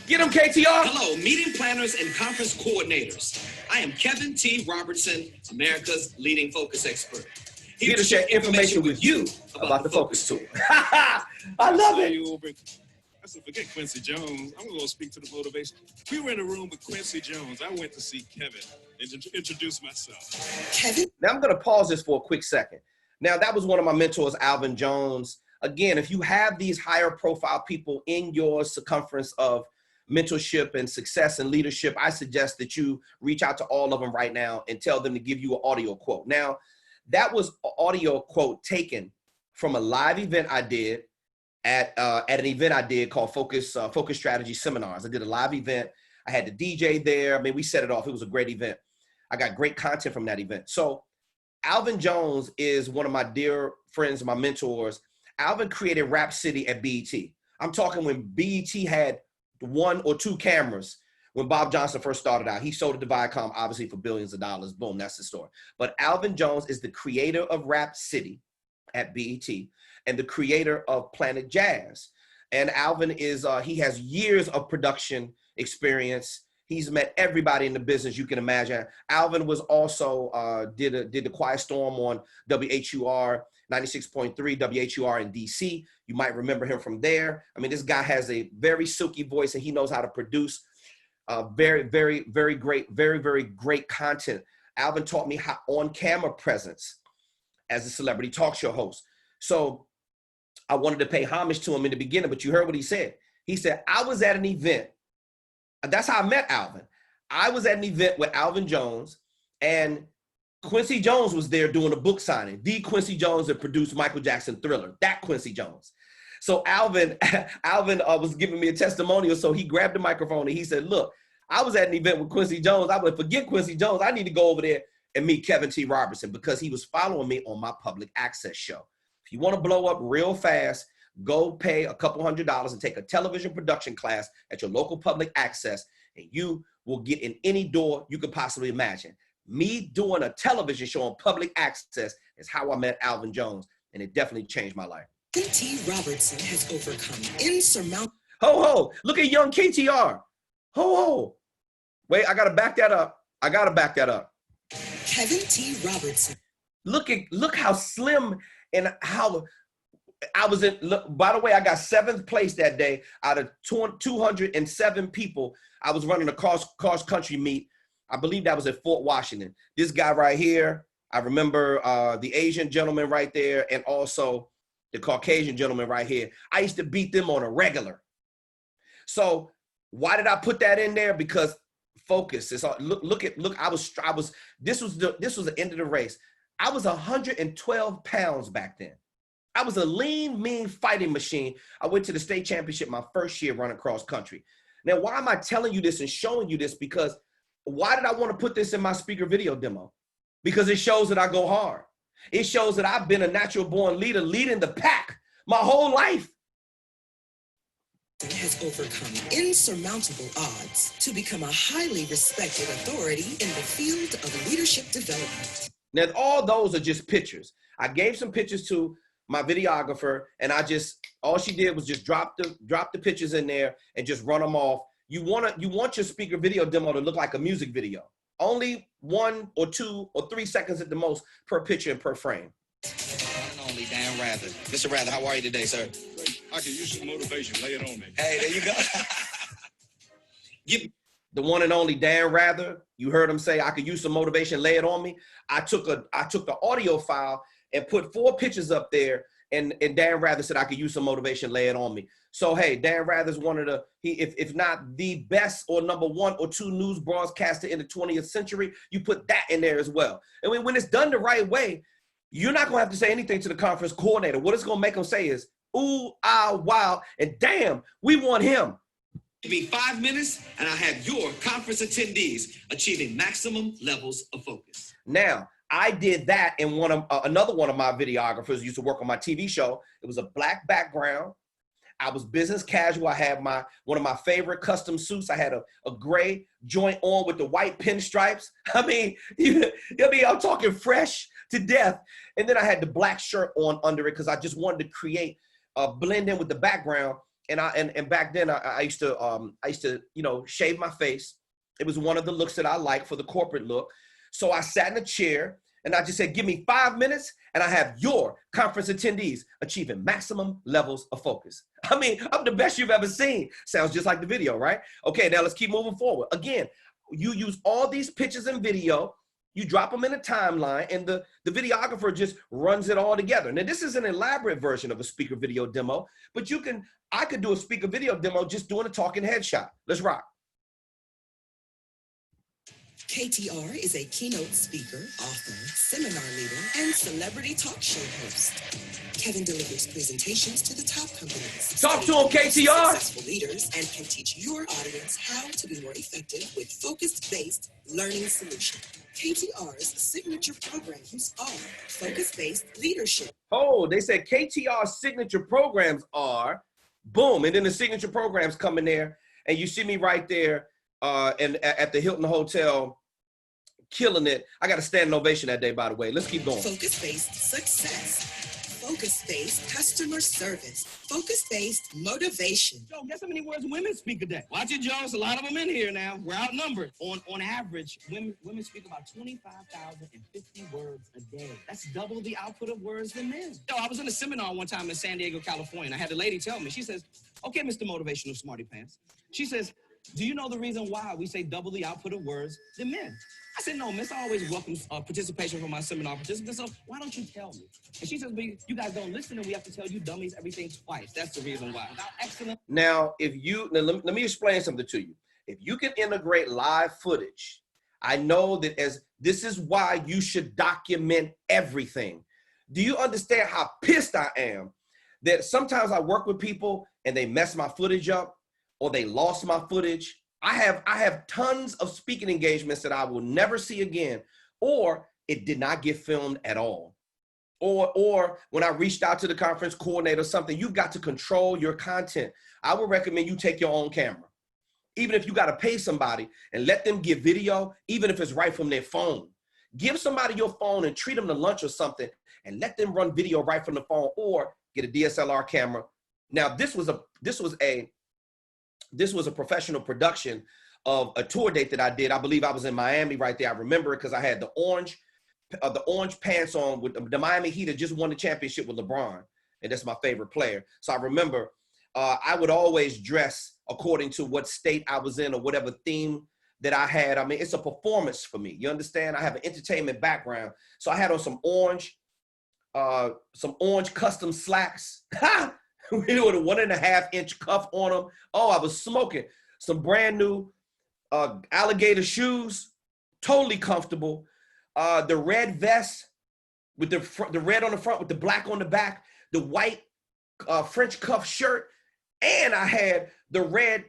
Get them, KTR. Hello, meeting planners and conference coordinators. I am Kevin T. Robertson, America's leading focus expert. Here to share information with you about the Focus tool. I love it. I said, forget Quincy Jones. I'm going to go speak to the motivation. We were in a room with Quincy Jones. I went to see Kevin and introduce myself. Kevin? Now, I'm going to pause this for a quick second. Now, that was one of my mentors, Alvin Jones. Again, if you have these higher profile people in your circumference of mentorship and success and leadership, I suggest that you reach out to all of them right now and tell them to give you an audio quote. Now, that was an audio quote taken from a live event I did at an event I did called Focus Strategy Seminars. I did a live event. I had the DJ there. I mean, we set it off. It was a great event. I got great content from that event. So Alvin Jones is one of my dear friends, my mentors. Alvin created Rap City at BET. I'm talking when BET had 1 or 2 cameras. When Bob Johnson first started out, he sold it to Viacom, obviously for billions of dollars. Boom, that's the story. But Alvin Jones is the creator of Rap City at BET and the creator of Planet Jazz. And Alvin is, he has years of production experience. He's met everybody in the business you can imagine. Alvin was also, did the Quiet Storm on WHUR 96.3, WHUR in DC. You might remember him from there. I mean, this guy has a very silky voice and he knows how to produce very, very, very great, very, very great content. Alvin taught me how on-camera presence as a celebrity talk show host. So I wanted to pay homage to him in the beginning, but you heard what he said. He said, I was at an event. That's how I met Alvin. I was at an event with Alvin Jones, and Quincy Jones was there doing a book signing. The Quincy Jones that produced Michael Jackson Thriller, that Quincy Jones. So Alvin was giving me a testimonial, so he grabbed the microphone and he said, look, I was at an event with Quincy Jones. I would forget Quincy Jones. I need to go over there and meet Kevin T. Robertson because he was following me on my public access show. If you want to blow up real fast, go pay a couple $100s and take a television production class at your local public access, and you will get in any door you could possibly imagine. Me doing a television show on public access is how I met Alvin Jones, and it definitely changed my life. T. Robertson has overcome insurmountable. Ho, look at young KTR. Ho. Wait, I got to back that up. Kevin T. Robertson. Look how slim and how I was in. Look, by the way, I got 7th place that day out of 207 people. I was running a cross country meet. I believe that was at Fort Washington. This guy right here, I remember the Asian gentleman right there, and also the Caucasian gentleman right here. I used to beat them on a regular. So why did I put that in there? Because focus. It's all, look. This was the end of the race. I was 112 pounds back then. I was a lean, mean fighting machine. I went to the state championship my first year running cross country. Now, why am I telling you this and showing you this? Because why did I want to put this in my speaker video demo? Because it shows that I go hard. It shows that I've been a natural born leader, leading the pack my whole life. has overcome insurmountable odds to become a highly respected authority in the field of leadership development. Now, all those are just pictures. I gave some pictures to my videographer, and all she did was just drop the pictures in there and just run them off. You want your speaker video demo to look like a music video. Only 1 or 2 or 3 seconds at the most per picture and per frame. One and only Dan Rather. Mr. Rather, how are you today, sir? I could use some motivation. Lay it on me. Hey, there you go. The one and only Dan Rather, you heard him say, I could use some motivation, lay it on me. I took the audio file and put 4 pictures up there, and Dan Rather said I could use some motivation, lay it on me. So, hey, Dan Rather's one of if not the best or number 1 or 2 news broadcaster in the 20th century, you put that in there as well. And when it's done the right way, you're not going to have to say anything to the conference coordinator. What it's going to make them say is, ooh, ah, wow, and damn, we want him. Give me 5 minutes, and I'll have your conference attendees achieving maximum levels of focus. Now, I did that in another one of my videographers used to work on my TV show. It was a black background. I was business casual. I had one of my favorite custom suits. I had a gray joint on with the white pinstripes. I mean, I'm talking fresh to death. And then I had the black shirt on under it because I just wanted to create blend in with the background. And back then I used to shave my face. It was one of the looks that I like for the corporate look. So I sat in a chair and I just said, give me 5 minutes and I have your conference attendees achieving maximum levels of focus. I mean, I'm the best you've ever seen. Sounds just like the video, right? Okay, now let's keep moving forward. Again, you use all these pictures and video, you drop them in a timeline, and the videographer just runs it all together. Now, this is an elaborate version of a speaker video demo, but I could do a speaker video demo just doing a talking headshot. Let's rock. KTR is a keynote speaker, author, seminar leader, and celebrity talk show host. Kevin delivers presentations to the top companies. Talk to him, KTR. Successful leaders, and can teach your audience how to be more effective with focus-based learning solutions. KTR's signature programs are focus-based leadership. Oh, they said KTR's signature programs are, boom, and then the signature programs come in there, and you see me right there and at the Hilton Hotel, killing it. I got a standing ovation that day, by the way. Let's keep going. Focus-based success. Focus-based customer service. Focus-based motivation. Joe, guess how many words women speak a day? Watch it, Jones. A lot of them in here now. We're outnumbered. On average, women speak about 25,050 words a day. That's double the output of words than men. Yo, I was in a seminar one time in San Diego, California, and I had a lady tell me, she says, okay, Mr. Motivational Smarty Pants. She says, do you know the reason why we say double the output of words than men? I said, no, miss, I always welcome participation from my seminar participants, so why don't you tell me? And she says, you guys don't listen and we have to tell you dummies everything twice. That's the reason why. Excellent. Now, let me explain something to you. If you can integrate live footage, I know that this is why you should document everything. Do you understand how pissed I am that sometimes I work with people and they mess my footage up or they lost my footage? I have tons of speaking engagements that I will never see again, or it did not get filmed at all. Or when I reached out to the conference coordinator or something, you've got to control your content. I would recommend you take your own camera. Even if you got to pay somebody and let them get video, even if it's right from their phone. Give somebody your phone and treat them to lunch or something and let them run video right from the phone, or get a DSLR camera. Now, this was a professional production of a tour date that I did. I believe I was in Miami right there. I remember it because I had the orange pants on with the Miami Heat had just won the championship with LeBron. And that's my favorite player. So I remember I would always dress according to what state I was in or whatever theme that I had. I mean, it's a performance for me. You understand? I have an entertainment background. So I had on some orange custom slacks. With a 1.5-inch cuff on them. Oh, I was smoking. Some brand new alligator shoes, totally comfortable. The red vest with the red on the front with the black on the back, the white French cuff shirt, and I had the red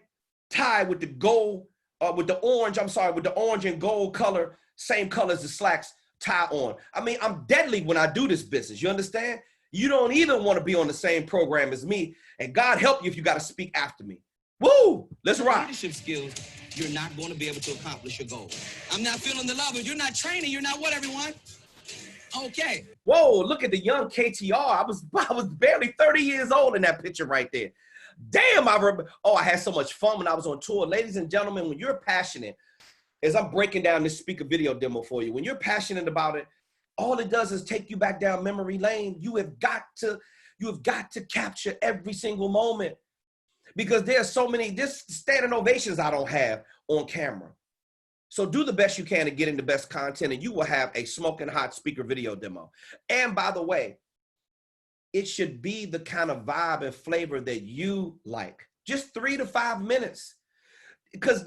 tie with the gold, with the orange and gold color, same color as the slacks tie on. I mean, I'm deadly when I do this business. You understand? You don't even want to be on the same program as me. And God help you if you got to speak after me. Woo! Let's rock. Leadership skills, you're not going to be able to accomplish your goal. I'm not feeling the love. If you're not training, you're not what, everyone? Okay. Whoa, look at the young KTR. I was barely 30 years old in that picture right there. Damn, I remember. Oh, I had so much fun when I was on tour. Ladies and gentlemen, when you're passionate, as I'm breaking down this speaker video demo for you, when you're passionate about it, all it does is take you back down memory lane. You have got to capture every single moment, because there's so many, this standing ovations I don't have on camera. So do the best you can to get in the best content, and you will have a smoking hot speaker video demo. And by the way, it should be the kind of vibe and flavor that you like. Just 3 to 5 minutes. Because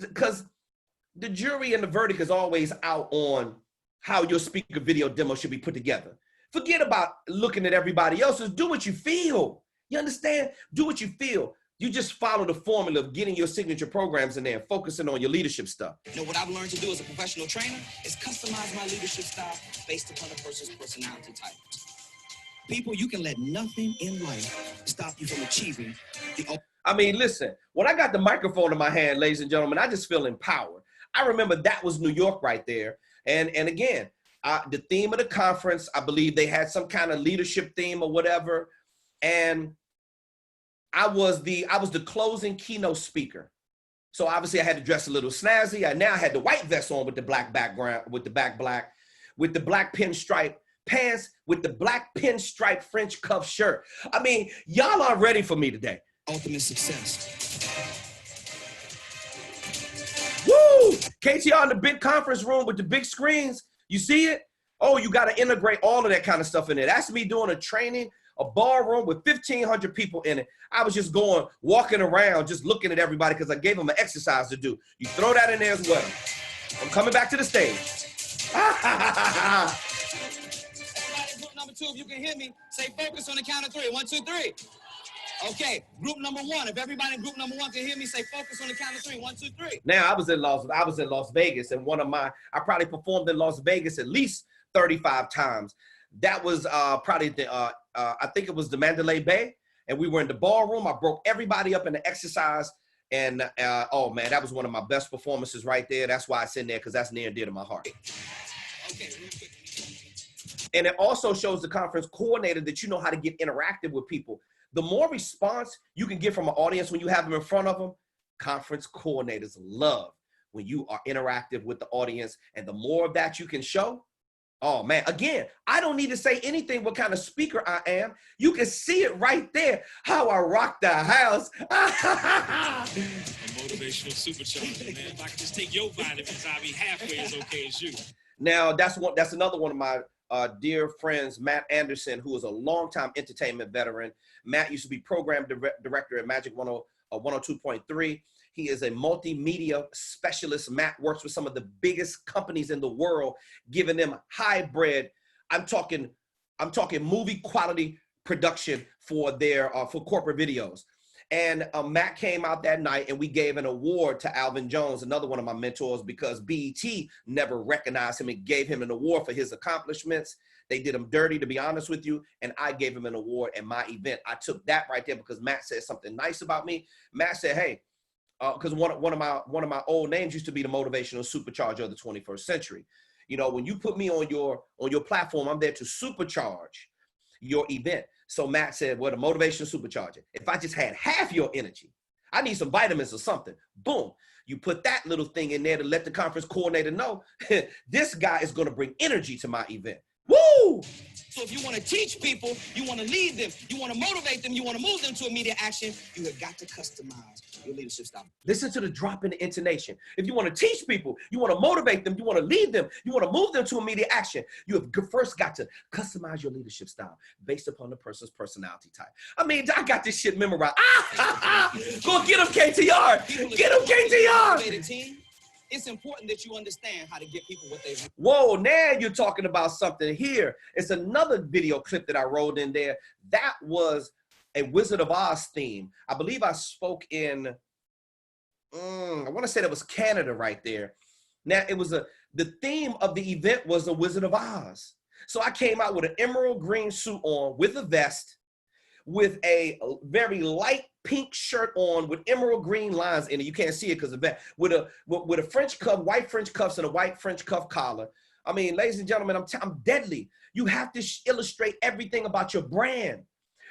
the jury and the verdict is always out on how your speaker video demo should be put together. Forget about looking at everybody else's. Do what you feel. You understand? Do what you feel. You just follow the formula of getting your signature programs in there and focusing on your leadership stuff. You know what I've learned to do as a professional trainer is customize my leadership style based upon a person's personality type. People, you can let nothing in life stop you from achieving the... I mean, listen, when I got the microphone in my hand, ladies and gentlemen, I just feel empowered. I remember that was New York right there. And again, the theme of the conference, I believe they had some kind of leadership theme or whatever. And I was the closing keynote speaker. So obviously I had to dress a little snazzy. I had the white vest on with the black background, with the black pinstripe pants, with the black pinstripe French cuff shirt. I mean, y'all aren't ready for me today. Ultimate success. Woo! KTR in the big conference room with the big screens. You see it? Oh, you got to integrate all of that kind of stuff in there. That's me doing a training, a ballroom with 1,500 people in it. I was just walking around, just looking at everybody because I gave them an exercise to do. You throw that in there as well. I'm coming back to the stage. Everybody, group number 2, if you can hear me, say focus on the count of 3. 1, 2, 3. Okay, group number 1. If everybody in group number 1 can hear me, say focus on the count of 3. 1, 2, 3. Now I was in Las Vegas, and I probably performed in Las Vegas at least 35 times. That was probably I think it was the Mandalay Bay, and we were in the ballroom. I broke everybody up in the exercise, and oh man, that was one of my best performances right there. That's why it's in there, because that's near and dear to my heart. Okay, real quick. And it also shows the conference coordinator that you know how to get interactive with people. The more response you can get from an audience when you have them in front of them, conference coordinators love when you are interactive with the audience, and the more of that you can show, oh man, again, I don't need to say anything what kind of speaker I am. You can see it right there, how I rock the house. A motivational supercharger, man. If I could just take your vitamins, I'll be halfway as okay as you. Now, that's another one of my dear friends, Matt Anderson, who is a longtime entertainment veteran. Matt used to be program director at Magic 102.3. He is a multimedia specialist. Matt works with some of the biggest companies in the world, giving them hybrid. I'm talking movie quality production for their for corporate videos. And Matt came out that night, and we gave an award to Alvin Jones, another one of my mentors, because BET never recognized him and gave him an award for his accomplishments. They did him dirty, to be honest with you, and I gave him an award at my event. I took that right there because Matt said something nice about me. Matt said, hey, because one of my old names used to be the motivational supercharger of the 21st century. You know, when you put me on your platform, I'm there to supercharge your event. So Matt said, well, the motivational supercharger. If I just had half your energy, I need some vitamins or something. Boom. You put that little thing in there to let the conference coordinator know this guy is going to bring energy to my event. Woo! So if you want to teach people, you want to lead them, you want to motivate them, you want to move them to immediate action, you have got to customize your leadership style. Listen to the drop in the intonation. If you want to teach people, you want to motivate them, you want to lead them, you want to move them to immediate action, you have first got to customize your leadership style based upon the person's personality type. I mean, I got this shit memorized. Go get him, KTR. Get him, KTR. It's important that you understand how to get people what they want. Whoa, now you're talking about something here. It's another video clip that I rolled in there. That was a Wizard of Oz theme. I believe I spoke in, I want to say that was Canada right there. Now, it was the theme of the event was the Wizard of Oz. So I came out with an emerald green suit on with a vest, with a very light pink shirt on with emerald green lines in it. You can't see it because of that. With a French cuff, white French cuffs, and a white French cuff collar. I mean, ladies and gentlemen, I'm deadly. You have to illustrate everything about your brand.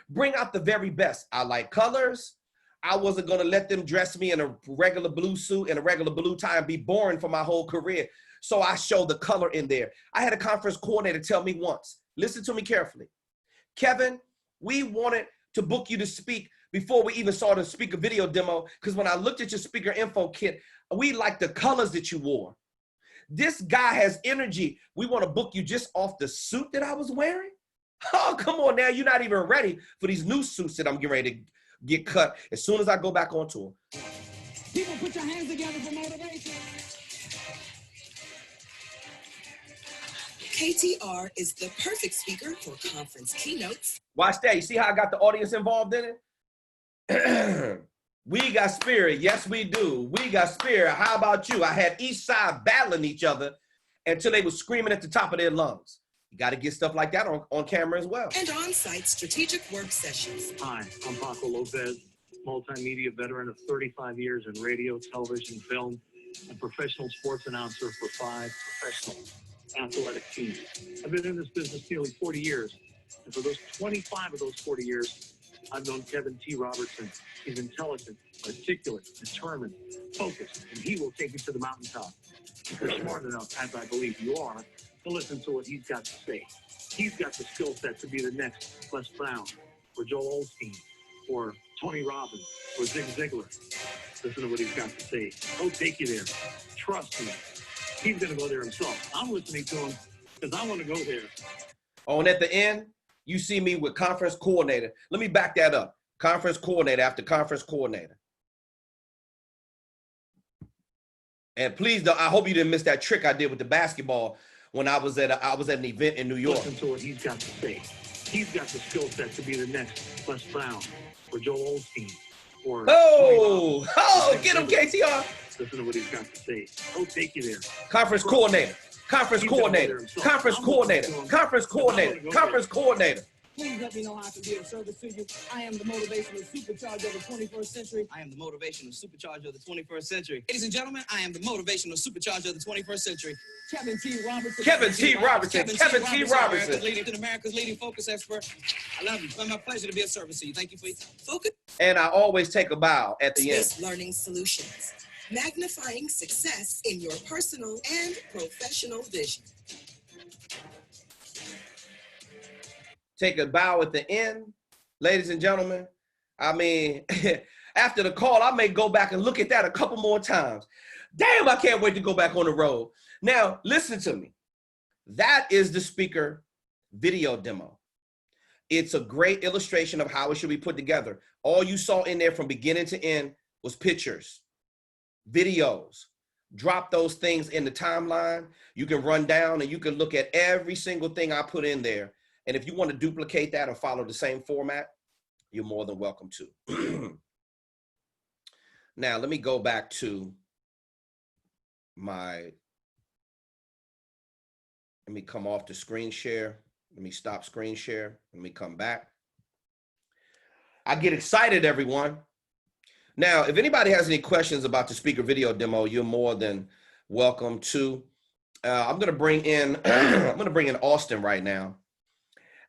Bring out the very best. I like colors. I wasn't going to let them dress me in a regular blue suit and a regular blue tie and be boring for my whole career. So I showed the color in there. I had a conference coordinator tell me once, listen to me carefully, Kevin, we wanted to book you to speak before we even saw the speaker video demo, because when I looked at your speaker info kit, we liked the colors that you wore. This guy has energy. We want to book you just off the suit that I was wearing? Oh, come on now. You're not even ready for these new suits that I'm getting ready to get cut as soon as I go back on tour. People, put your hands together for motivation. KTR is the perfect speaker for conference keynotes. Watch that. You see how I got the audience involved in it? We got spirit. Yes, we do. We got spirit. How about you? I had each side battling each other until they were screaming at the top of their lungs. You got to get stuff like that on camera as well. And on-site strategic work sessions. Hi, I'm Paco Lopez, multimedia veteran of 35 years in radio, television, film, and professional sports announcer for 5 professional athletic teams. I've been in this business nearly 40 years, and for those 25 of those 40 years, I've known Kevin T. Robertson. He's intelligent, articulate, determined, focused, and he will take you to the mountaintop. If you're smart enough, as I believe you are, to listen to what he's got to say. He's got the skill set to be the next Les Brown, or Joel Osteen, or Tony Robbins, or Zig Ziglar. Listen to what he's got to say. He'll take you there. Trust me. He's going to go there himself. I'm listening to him because I want to go there. Oh, and at the end, you see me with conference coordinator. Let me back that up. Conference coordinator after conference coordinator. And please, I hope you didn't miss that trick I did with the basketball when I was at an event in New York. Listen to what he's got to say. He's got the skill set to be the next Les Brown, or Joel Osteen, or get him, KTR. Listen to what he's got to say. He'll take you there. Conference coordinator. Conference coordinator. Conference coordinator. Conference coordinator. Conference coordinator. Please let me know how I can be of service to you. I am the motivational supercharger of the 21st century. I am the motivational supercharger of the 21st century. Ladies and gentlemen, I am the motivational supercharger of the 21st century. Kevin T. Robertson. Kevin T. Robertson. Kevin T. Robertson. America's leading focus expert. I love you. It's been my pleasure to be of service to you. Thank you for your time. Focus And I always take a bow at the end. Based learning solutions. Magnifying success in your personal and professional vision. Take a bow at the end, ladies and gentlemen. I mean, after the call, I may go back and look at that a couple more times. Damn, I can't wait to go back on the road. Now, listen to me. That is the speaker video demo. It's a great illustration of how it should be put together. All you saw in there from beginning to end was pictures, videos. Drop those things in the timeline. You can run down and you can look at every single thing I put in there. And if you want to duplicate that or follow the same format, you're more than welcome to. Now, let me go back to let me come off the screen share. Let me stop screen share. Let me come back. I get excited, everyone. Now, if anybody has any questions about the speaker video demo, you're more than welcome to. I'm going to bring in Auston right now.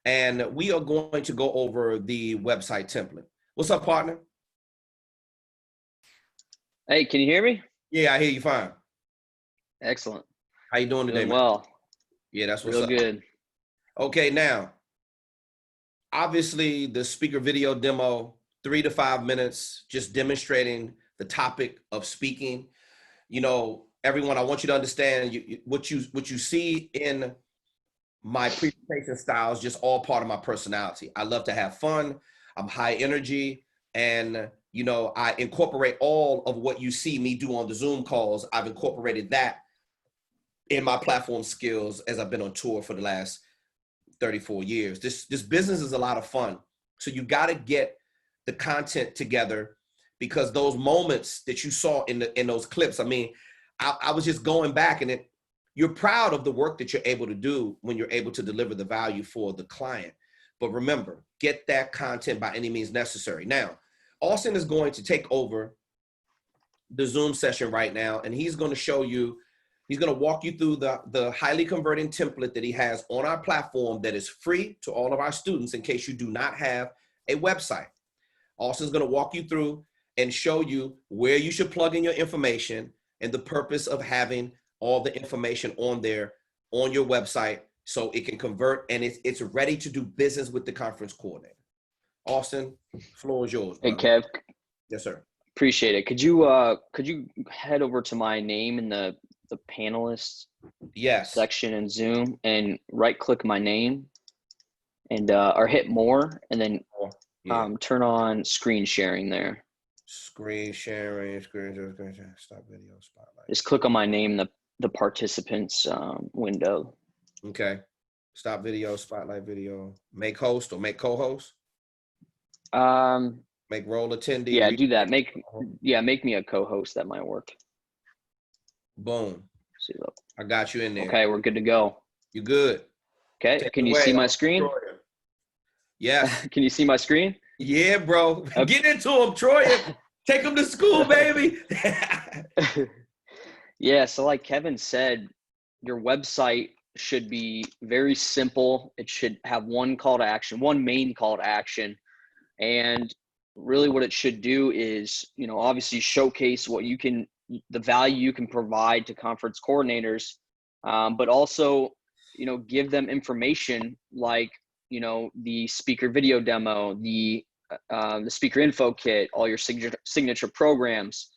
And we are going to go over the website template. What's up, partner? Hey, can you hear me? Yeah, I hear you fine. Excellent. How you doing today, Doing man? well. Yeah, that's what's Real up. good. Okay, now, obviously the speaker video demo, 3 to 5 minutes, just demonstrating the topic of speaking. You know, everyone, I want you to understand what you see in my presentation style is just all part of my personality. I love to have fun. I'm high energy. And, you know, I incorporate all of what you see me do on the Zoom calls. I've incorporated that in my platform skills as I've been on tour for the last 34 years. This business is a lot of fun. So you got to get the content together, because those moments that you saw in those clips, I mean, I was just going back and you're proud of the work that you're able to do when you're able to deliver the value for the client. But remember, get that content by any means necessary. Now, Auston is going to take over the Zoom session right now, and he's going to show you, he's going to walk you through the highly converting template that he has on our platform that is free to all of our students in case you do not have a website. Auston's going to walk you through and show you where you should plug in your information and the purpose of having all the information on there on your website so it can convert and it's ready to do business with the conference coordinator. Auston, floor is yours, Hey, brother. Kev, Yes, sir. appreciate it. Could you head over to my name in the panelists Yes. section in Zoom and right click my name and or hit more and then Yeah. turn on screen sharing there. Screen sharing, stop video spotlight. Just click on my name, the participants window. Okay. Stop video, spotlight video, make host or make co-host, make role attendee. Yeah, do that. Make me a co-host. That might work. Boom. See, look. I got you in there. Okay, we're good to go. You good. Okay, Take can it you away, see my Auston screen? Troyer. Yes. Can you see my screen? Yeah, bro. Okay. Get into him, Troyer. Take him to school, baby. Yeah, so like Kevin said, your website should be very simple. It should have one call to action, one main call to action. And really what it should do is, obviously showcase what you can, the value you can provide to conference coordinators, but also, give them information like, the speaker video demo, the speaker info kit, all your signature programs,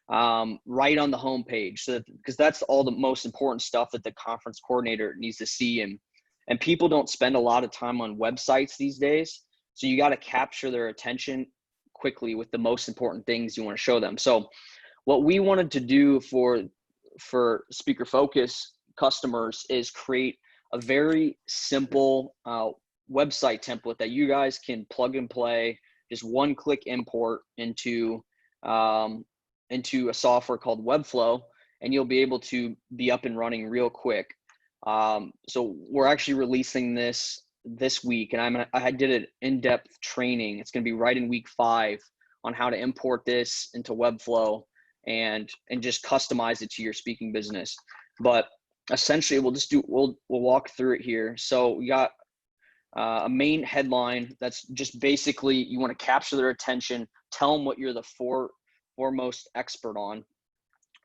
right on the homepage. So because that's all the most important stuff that the conference coordinator needs to see. And people don't spend a lot of time on websites these days. So you got to capture their attention quickly with the most important things you want to show them. So what we wanted to do for Speaker Focus customers is create a very simple website template that you guys can plug and play, just one click import into a software called Webflow, and you'll be able to be up and running real quick. So we're actually releasing this week, and I did an in-depth training. It's going to be right in week 5 on how to import this into Webflow and just customize it to your speaking business. But essentially we'll walk through it here. So we got a main headline that's just basically you want to capture their attention, tell them what you're the foremost expert on.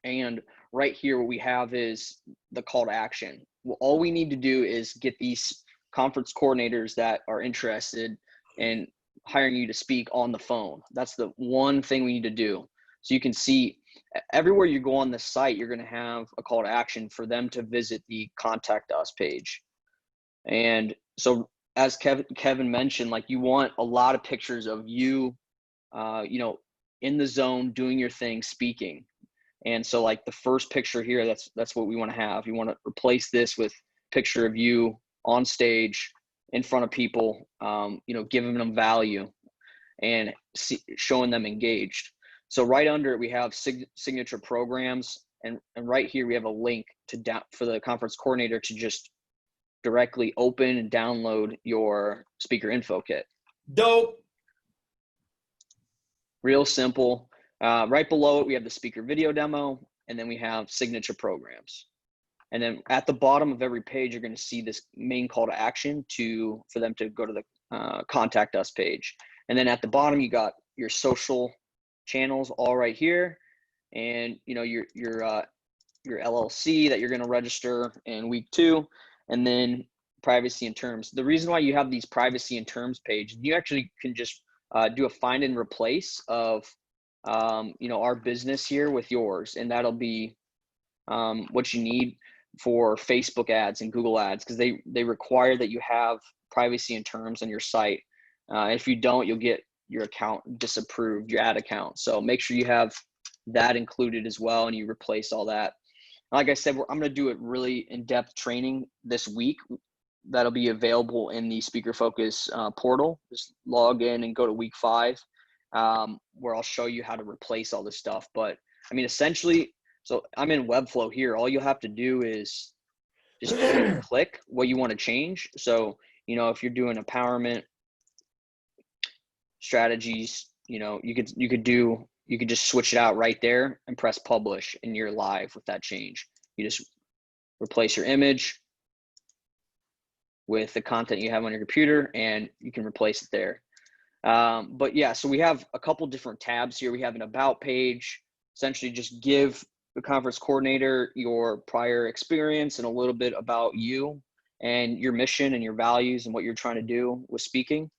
And right here, what we have is the call to action. Well, all we need to do is get these conference coordinators that are interested in hiring you to speak on the phone. That's the one thing we need to do. So you can see everywhere you go on the site, you're going to have a call to action for them to visit the contact us page. And so as Kevin mentioned, like you want a lot of pictures of you, in the zone, doing your thing, speaking. And so like the first picture here, that's what we want to have. You want to replace this with picture of you on stage in front of people, giving them value and showing them engaged. So right under it, we have signature programs. And right here, we have a link for the conference coordinator to just directly open and download your speaker info kit. Dope. Real simple. Right below it, we have the speaker video demo, and then we have signature programs. And then at the bottom of every page, you're going to see this main call to action for them to go to the contact us page. And then at the bottom, you got your social channels all right here, and your LLC that you're going to register in week 2, and then privacy and terms. The reason why you have these privacy and terms page, you actually can just do a find and replace of our business here with yours, and that'll be what you need for Facebook ads and Google ads, because they require that you have privacy and terms on your site. If you don't, you'll get your account disapproved, your ad account. So make sure you have that included as well, and you replace all that. Like I said, I'm going to do a really in-depth training this week that'll be available in the Speaker Focus portal. Just log in and go to week 5, where I'll show you how to replace all this stuff. But I mean, essentially, so I'm in Webflow here. All you'll have to do is just click what you want to change. So, if you're doing empowerment strategies, you could just switch it out right there and press publish, and you're live with that change. You just replace your image with the content you have on your computer, and you can replace it there. But yeah, so we have a couple different tabs here. We have an about page, essentially just give the conference coordinator your prior experience and a little bit about you and your mission and your values and what you're trying to do with speaking.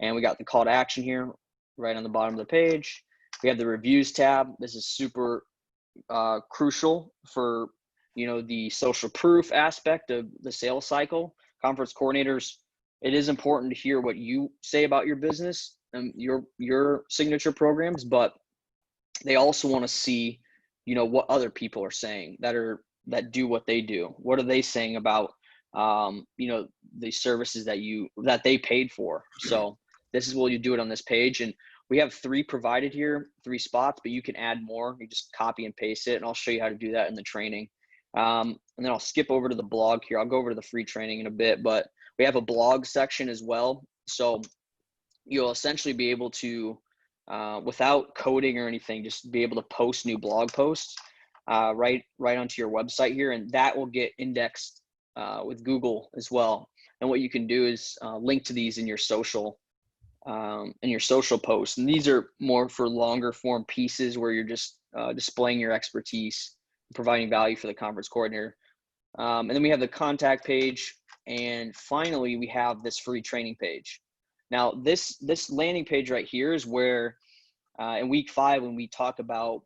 And we got the call to action here right on the bottom of the page. We have the reviews tab. This is super crucial for, the social proof aspect of the sales cycle. Conference coordinators, it is important to hear what you say about your business and your signature programs, but they also want to see, what other people are saying that do what they do. What are they saying about, the services that they paid for? So this is what you do it on this page. And we have 3 provided here, 3 spots, but you can add more. You just copy and paste it, and I'll show you how to do that in the training. And then I'll skip over to the blog here. I'll go over to the free training in a bit, but we have a blog section as well. So you'll essentially be able to, without coding or anything, just be able to post new blog posts right onto your website here, and that will get indexed with Google as well. And what you can do is link to these in your social posts. And these are more for longer form pieces where you're just displaying your expertise, providing value for the conference coordinator. And then we have the contact page. And finally, we have this free training page. Now, this landing page right here is where in week 5, when we talk about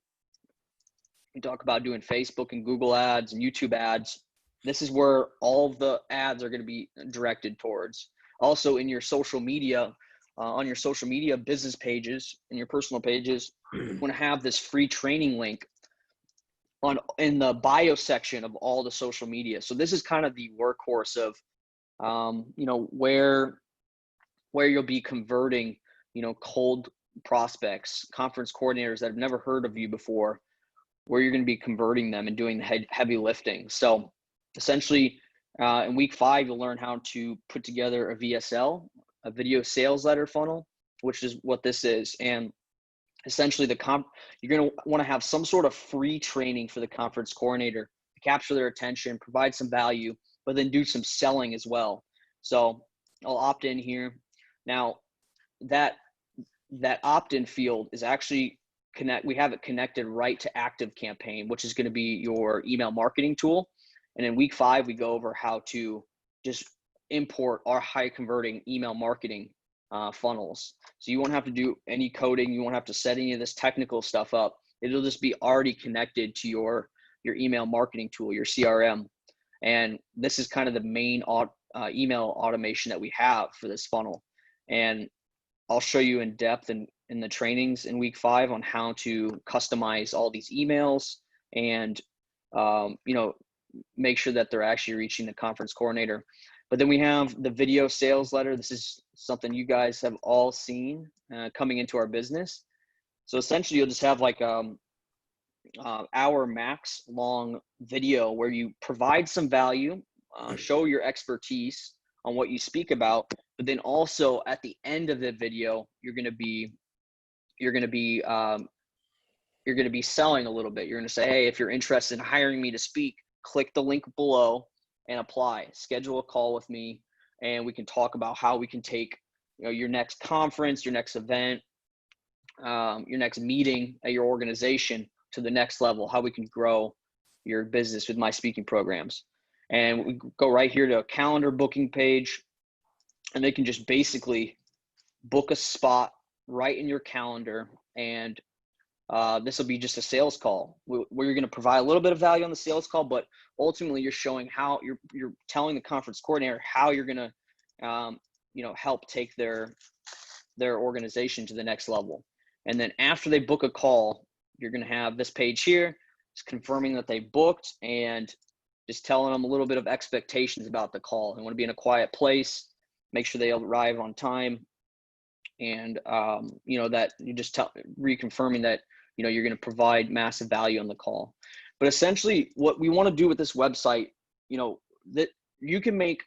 doing Facebook and Google ads and YouTube ads, this is where all of the ads are going to be directed towards. Also, in your social media, on your social media business pages and your personal pages, you want to have this free training link in the bio section of all the social media. So this is kind of the workhorse of, where you'll be converting, cold prospects, conference coordinators that have never heard of you before, where you're going to be converting them and doing the heavy lifting. So essentially, in week 5, you'll learn how to put together a VSL, a video sales letter funnel, which is what this is. And essentially you're going to want to have some sort of free training for the conference coordinator to capture their attention, provide some value, but then do some selling as well. So I'll opt in here. Now that opt-in field is actually we have it connected right to Active Campaign, which is going to be your email marketing tool. And in week 5, we go over how to just import our high converting email marketing funnels. So you won't have to do any coding. You won't have to set any of this technical stuff up. It'll just be already connected to your email marketing tool, your CRM. And this is kind of the main email automation that we have for this funnel. And I'll show you in depth in the trainings in week 5 on how to customize all these emails and, make sure that they're actually reaching the conference coordinator. But then we have the video sales letter. This is something you guys have all seen coming into our business. So essentially, you'll just have like hour max long video where you provide some value, show your expertise on what you speak about, but then also at the end of the video, you're going to be selling a little bit. You're going to say, hey, if you're interested in hiring me to speak, click the link below and apply. Schedule a call with me, and we can talk about how we can take your next conference, your next event, your next meeting at your organization to the next level, how we can grow your business with my speaking programs. And we go right here to a calendar booking page, and they can just basically book a spot right in your calendar. And this will be just a sales call where you're going to provide a little bit of value on the sales call, but ultimately you're showing how you're telling the conference coordinator how you're going to, help take their organization to the next level. And then after they book a call, you're going to have this page here, just confirming that they booked and just telling them a little bit of expectations about the call. They want to be in a quiet place, make sure they arrive on time. And, that you just reconfirming that, you're going to provide massive value on the call. But essentially what we want to do with this website, that you can make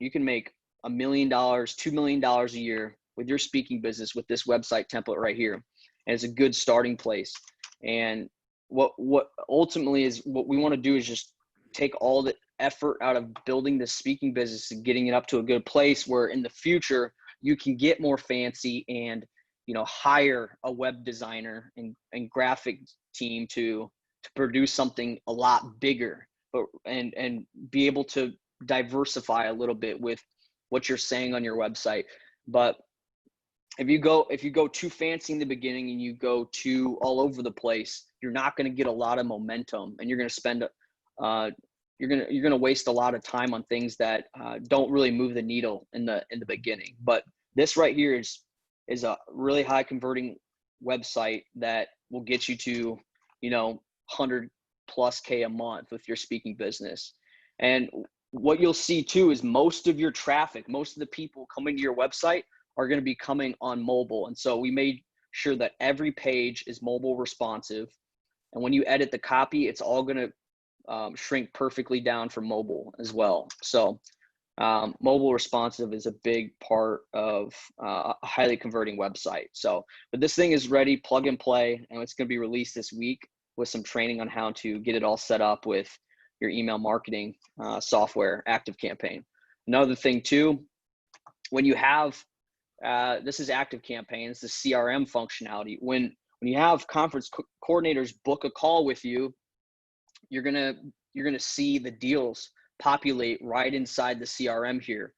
$1 million, $2 million a year with your speaking business with this website template right here. And it's a good starting place. And what ultimately is what we want to do is just take all the effort out of building this speaking business and getting it up to a good place where in the future you can get more fancy and, you know, hire a web designer and graphic team to produce something a lot bigger, but and be able to diversify a little bit with what you're saying on your website. But if you go too fancy in the beginning and you go too all over the place, you're not going to get a lot of momentum, and you're going to spend you're going to waste a lot of time on things that don't really move the needle in the beginning. But this right here is a really high converting website that will get you to, you know, 100+ K a month with your speaking business. And what you'll see too is most of your traffic, most of the people coming to your website are going to be coming on mobile. And so we made sure that every page is mobile responsive. And when you edit the copy, it's all going to shrink perfectly down for mobile as well. So mobile responsive is a big part of a highly converting website. So, but this thing is ready, plug and play, and it's going to be released this week with some training on how to get it all set up with your email marketing software, ActiveCampaign. Another thing too, when you have, this is ActiveCampaign, it's the CRM functionality. When you have conference coordinators book a call with you, you're gonna see the deals populate right inside the CRM here.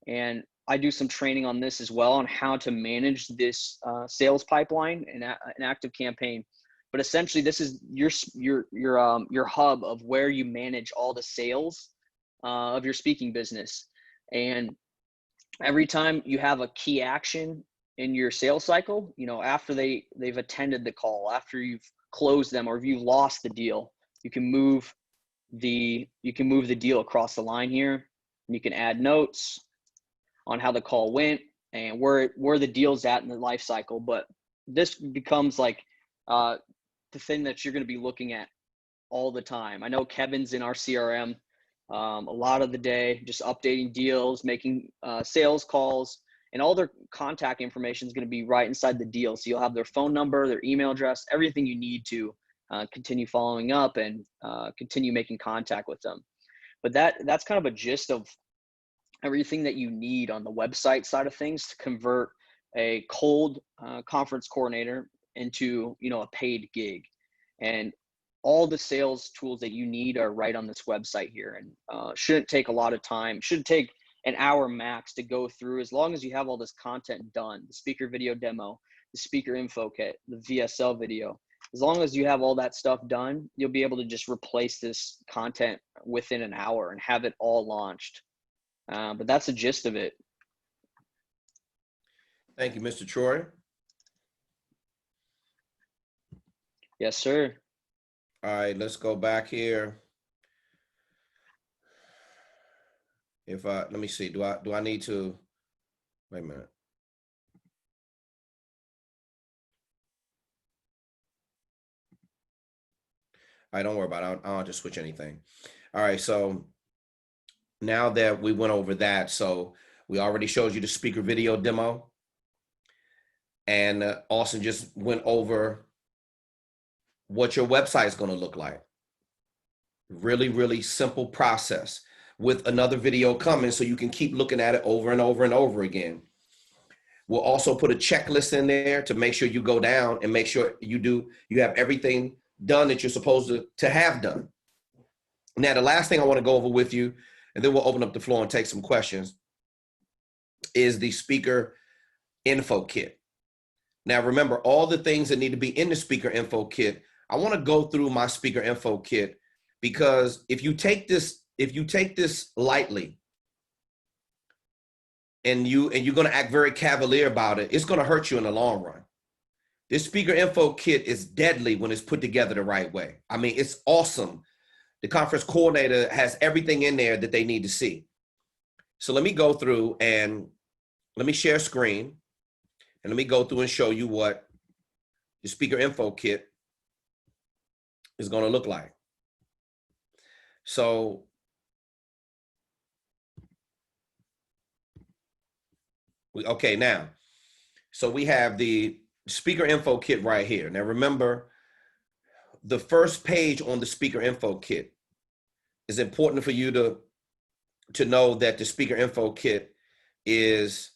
And I do some training on this as well on how to manage this sales pipeline in ActiveCampaign. But essentially, this is your hub of where you manage all the sales of your speaking business. And every time you have a key action in your sales cycle, you know, after they've attended the call, after you've closed them, or if you've lost the deal, you can move the deal across the line here, and you can add notes on how the call went and where the deal's at in the life cycle. But this becomes like the thing that you're going to be looking at all the time. I know Kevin's in our CRM a lot of the day, just updating deals, making sales calls, and all their contact information is going to be right inside the deal. So you'll have their phone number, their email address, everything you need to continue following up and continue making contact with them. But that's kind of a gist of everything that you need on the website side of things to convert a cold conference coordinator into, you know, a paid gig. And all the sales tools that you need are right on this website here, and shouldn't take a lot of time. Should take an hour max to go through, as long as you have all this content done, the speaker video demo, the speaker info kit, the VSL video. As long as you have all that stuff done, you'll be able to just replace this content within an hour and have it all launched. But that's the gist of it. Thank you, Mr. Troyer. Yes, sir. All right, let's go back here. Let me see, do I need to, wait a minute. All right, don't worry about it. I don't just switch anything. All right, so now that we went over that, so we already showed you the speaker video demo, and Auston just went over what your website is going to look like. Really, really simple process with another video coming, so you can keep looking at it over and over and over again. We'll also put a checklist in there to make sure you go down and make sure you have everything done that you're supposed to have done. Now, the last thing I want to go over with you, and then we'll open up the floor and take some questions, is the speaker info kit. Now, remember all the things that need to be in the speaker info kit. I want to go through my speaker info kit, because if you take this lightly and you're going to act very cavalier about it, it's going to hurt you in the long run. This speaker info kit is deadly when it's put together the right way. I mean, it's awesome. The conference coordinator has everything in there that they need to see. So let me go through and let me share screen, and let me go through and show you what the speaker info kit is going to look like. So Okay, now, so we have the speaker info kit right here. Now remember, the first page on the speaker info kit is important for you to know that the speaker info kit is,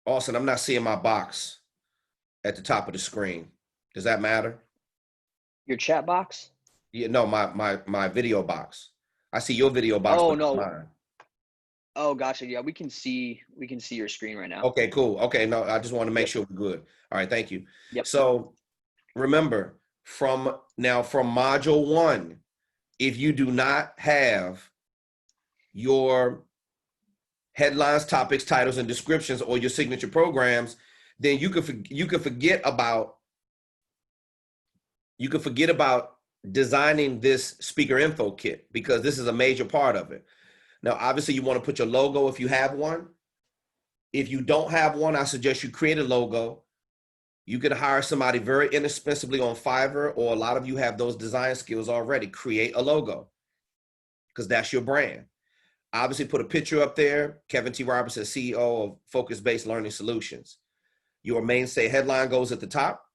Austin, I'm not seeing my box at the top of the screen. Does that matter? Your chat box? Yeah, no, my video box. I see your video box, Oh but not no. mine. Oh gotcha. Yeah, we can see your screen right now. Okay, cool. Okay, no, I just want to make Yep. sure we're good. All right, thank you. Yep. So remember, from module 1, if you do not have your headlines, topics, titles, and descriptions, or your signature programs, then you could forget about designing this speaker info kit, because this is a major part of it. Now, obviously, you want to put your logo if you have one. If you don't have one, I suggest you create a logo. You could hire somebody very inexpensively on Fiverr, or a lot of you have those design skills already. Create a logo, because that's your brand. Obviously, put a picture up there. Kevin T. Robertson, CEO of Focus Based Learning Solutions. Your mainstay headline goes at the top.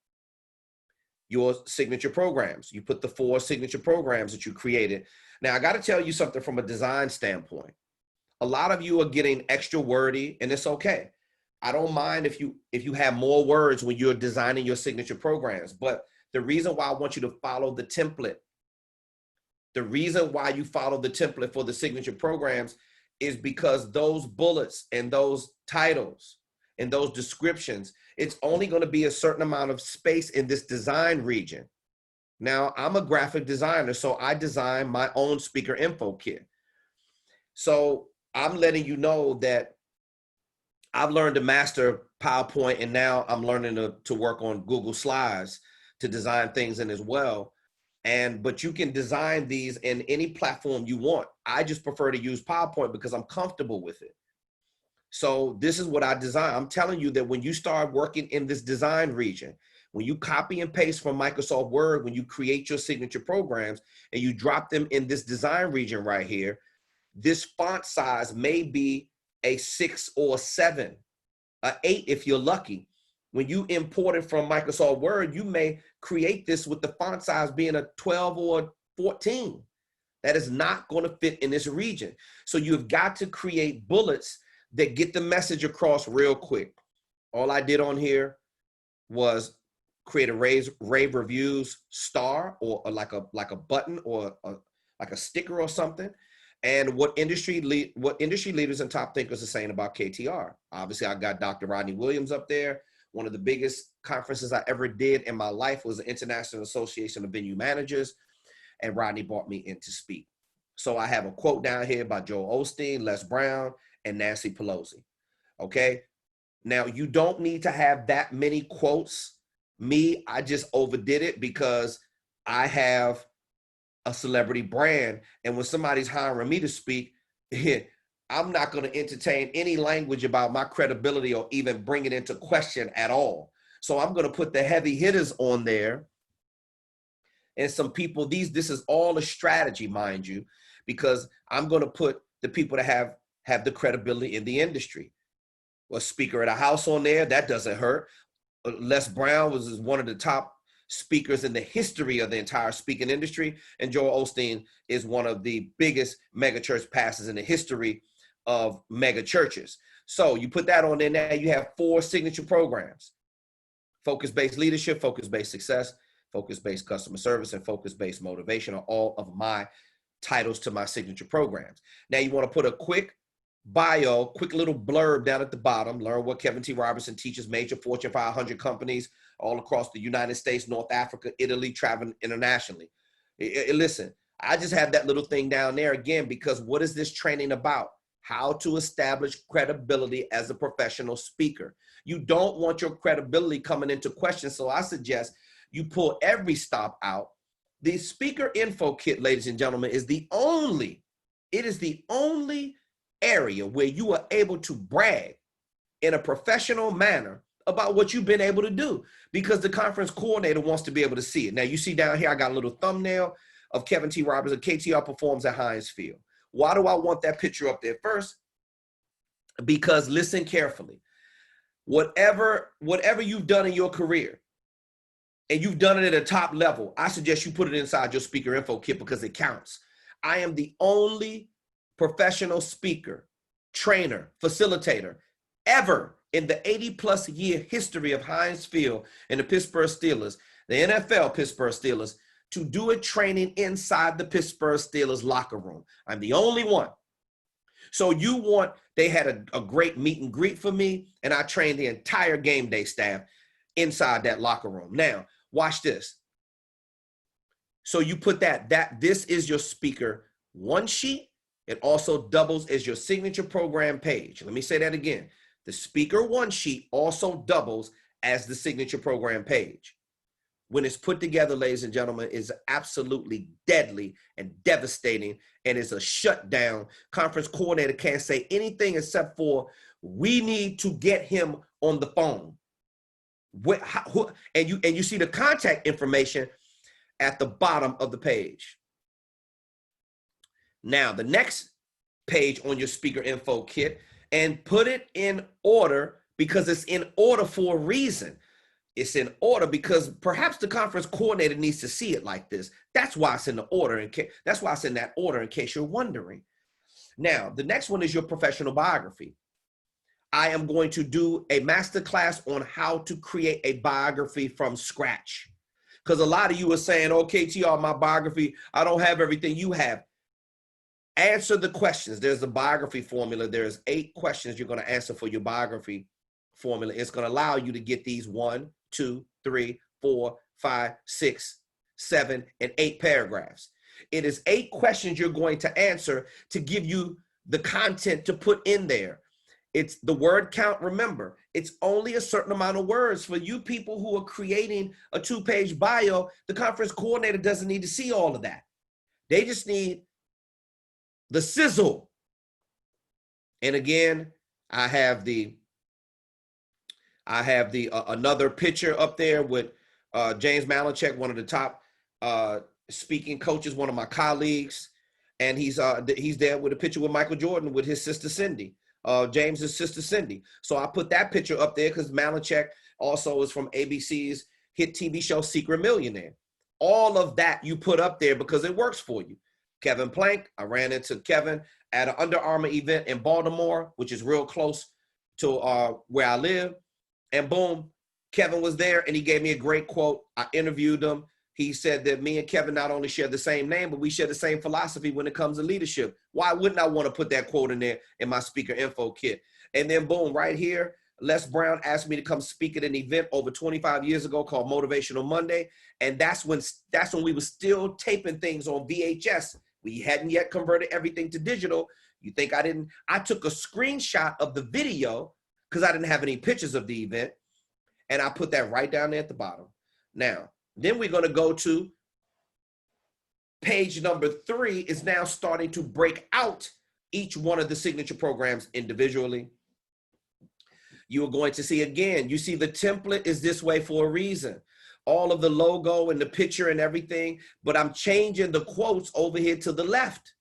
Your signature programs. You put the 4 signature programs that you created. Now, I got to tell you something from a design standpoint. A lot of you are getting extra wordy, and it's okay. I don't mind if you have more words when you're designing your signature programs, but the reason why I want you to follow the template, the reason why you follow the template for the signature programs is because those bullets and those titles and those descriptions, it's only going to be a certain amount of space in this design region. Now, I'm a graphic designer, so I design my own speaker info kit. So I'm letting you know that I've learned to master PowerPoint, and now I'm learning to work on Google Slides to design things in as well. But you can design these in any platform you want. I just prefer to use PowerPoint because I'm comfortable with it. So this is what I design. I'm telling you that when you start working in this design region, when you copy and paste from Microsoft Word, when you create your signature programs and you drop them in this design region right here, this font size may be a 6 or 7, an 8 if you're lucky. When you import it from Microsoft Word, you may create this with the font size being a 12 or 14. That is not going to fit in this region. So you've got to create bullets that get the message across real quick. All I did on here was create a rave reviews star, or like a button, or like a sticker or something. And what industry leaders and top thinkers are saying about KTR. Obviously, I got Dr. Rodney Williams up there. One of the biggest conferences I ever did in my life was the International Association of Venue Managers, and Rodney brought me in to speak. So I have a quote down here by Joel Osteen, Les Brown, and Nancy Pelosi. Okay, now you don't need to have that many quotes. Me, I just overdid it because I have a celebrity brand, and when somebody's hiring me to speak, I'm not going to entertain any language about my credibility or even bring it into question at all. So I'm going to put the heavy hitters on there, and some people, this is all a strategy, mind you, because I'm going to put the people that have the credibility in the industry. A speaker at a house on there, that doesn't hurt. Les Brown was one of the top speakers in the history of the entire speaking industry, and Joel Osteen is one of the biggest mega church pastors in the history of mega churches. So you put that on there. Now you have 4 signature programs: focus-based leadership, focus-based success, focus-based customer service, and focus-based motivation are all of my titles to my signature programs. Now you want to put a quick bio, quick little blurb down at the bottom. Learn what Kevin T. Robertson teaches major Fortune 500 companies all across the United States, North Africa, Italy, traveling internationally. Listen, I just have that little thing down there again, because what is this training about? How to establish credibility as a professional speaker. You don't want your credibility coming into question, so I suggest you pull every stop out. The speaker info kit, ladies and gentlemen, is the only area where you are able to brag in a professional manner about what you've been able to do, because the conference coordinator wants to be able to see it. Now you see down here, I got a little thumbnail of Kevin T. Robertson. KTR performs at Heinz Field. Why do I want that picture up there? First, because listen carefully. Whatever you've done in your career, and you've done it at a top level, I suggest you put it inside your speaker info kit because it counts. I am the only professional speaker, trainer, facilitator ever in the 80-plus year history of Heinz Field and the Pittsburgh Steelers, the NFL Pittsburgh Steelers, to do a training inside the Pittsburgh Steelers locker room. I'm the only one. So they had a great meet and greet for me, and I trained the entire game day staff inside that locker room. Now, watch this. So you put this is your speaker one sheet. It also doubles as your signature program page. Let me say that again. The speaker one sheet also doubles as the signature program page. When it's put together, ladies and gentlemen, is absolutely deadly and devastating, and it's a shutdown. Conference coordinator can't say anything except for, we need to get him on the phone. And you see the contact information at the bottom of the page. Now, the next page on your speaker info kit, and put it in order because it's in order for a reason. It's in order because perhaps the conference coordinator needs to see it like this. That's why it's in the order. That's why it's in that order, in case you're wondering. Now, the next one is your professional biography. I am going to do a masterclass on how to create a biography from scratch. Because a lot of you are saying, oh, KTR, my biography, I don't have everything you have. Answer the questions. There's a biography formula. There's 8 questions you're going to answer for your biography formula. It's going to allow you to get these 1, 2, 3, 4, 5, 6, 7, and 8 paragraphs. It is 8 questions you're going to answer to give you the content to put in there. It's the word count. Remember, it's only a certain amount of words. For you people who are creating a 2-page bio, the conference coordinator doesn't need to see all of that. They just need the sizzle. And again, I have another picture up there with James Malinchak, one of the top speaking coaches, one of my colleagues, and he's there with a picture with Michael Jordan with his sister Cindy, James's sister Cindy. So I put that picture up there because Malinchak also is from ABC's hit TV show Secret Millionaire. All of that you put up there because it works for you. Kevin Plank, I ran into Kevin at an Under Armour event in Baltimore, which is real close to where I live. And boom, Kevin was there and he gave me a great quote. I interviewed him. He said that me and Kevin not only share the same name, but we share the same philosophy when it comes to leadership. Why wouldn't I want to put that quote in there in my speaker info kit? And then boom, right here, Les Brown asked me to come speak at an event over 25 years ago called Motivational Monday. And that's when we were still taping things on VHS. We hadn't yet converted everything to digital. You think I didn't? I took a screenshot of the video because I didn't have any pictures of the event. And I put that right down there at the bottom. Now, then we're going to go to page number 3 is now starting to break out each one of the signature programs individually. You are going to see again, you see the template is this way for a reason. All of the logo and the picture and everything, but I'm changing the quotes over here to the left.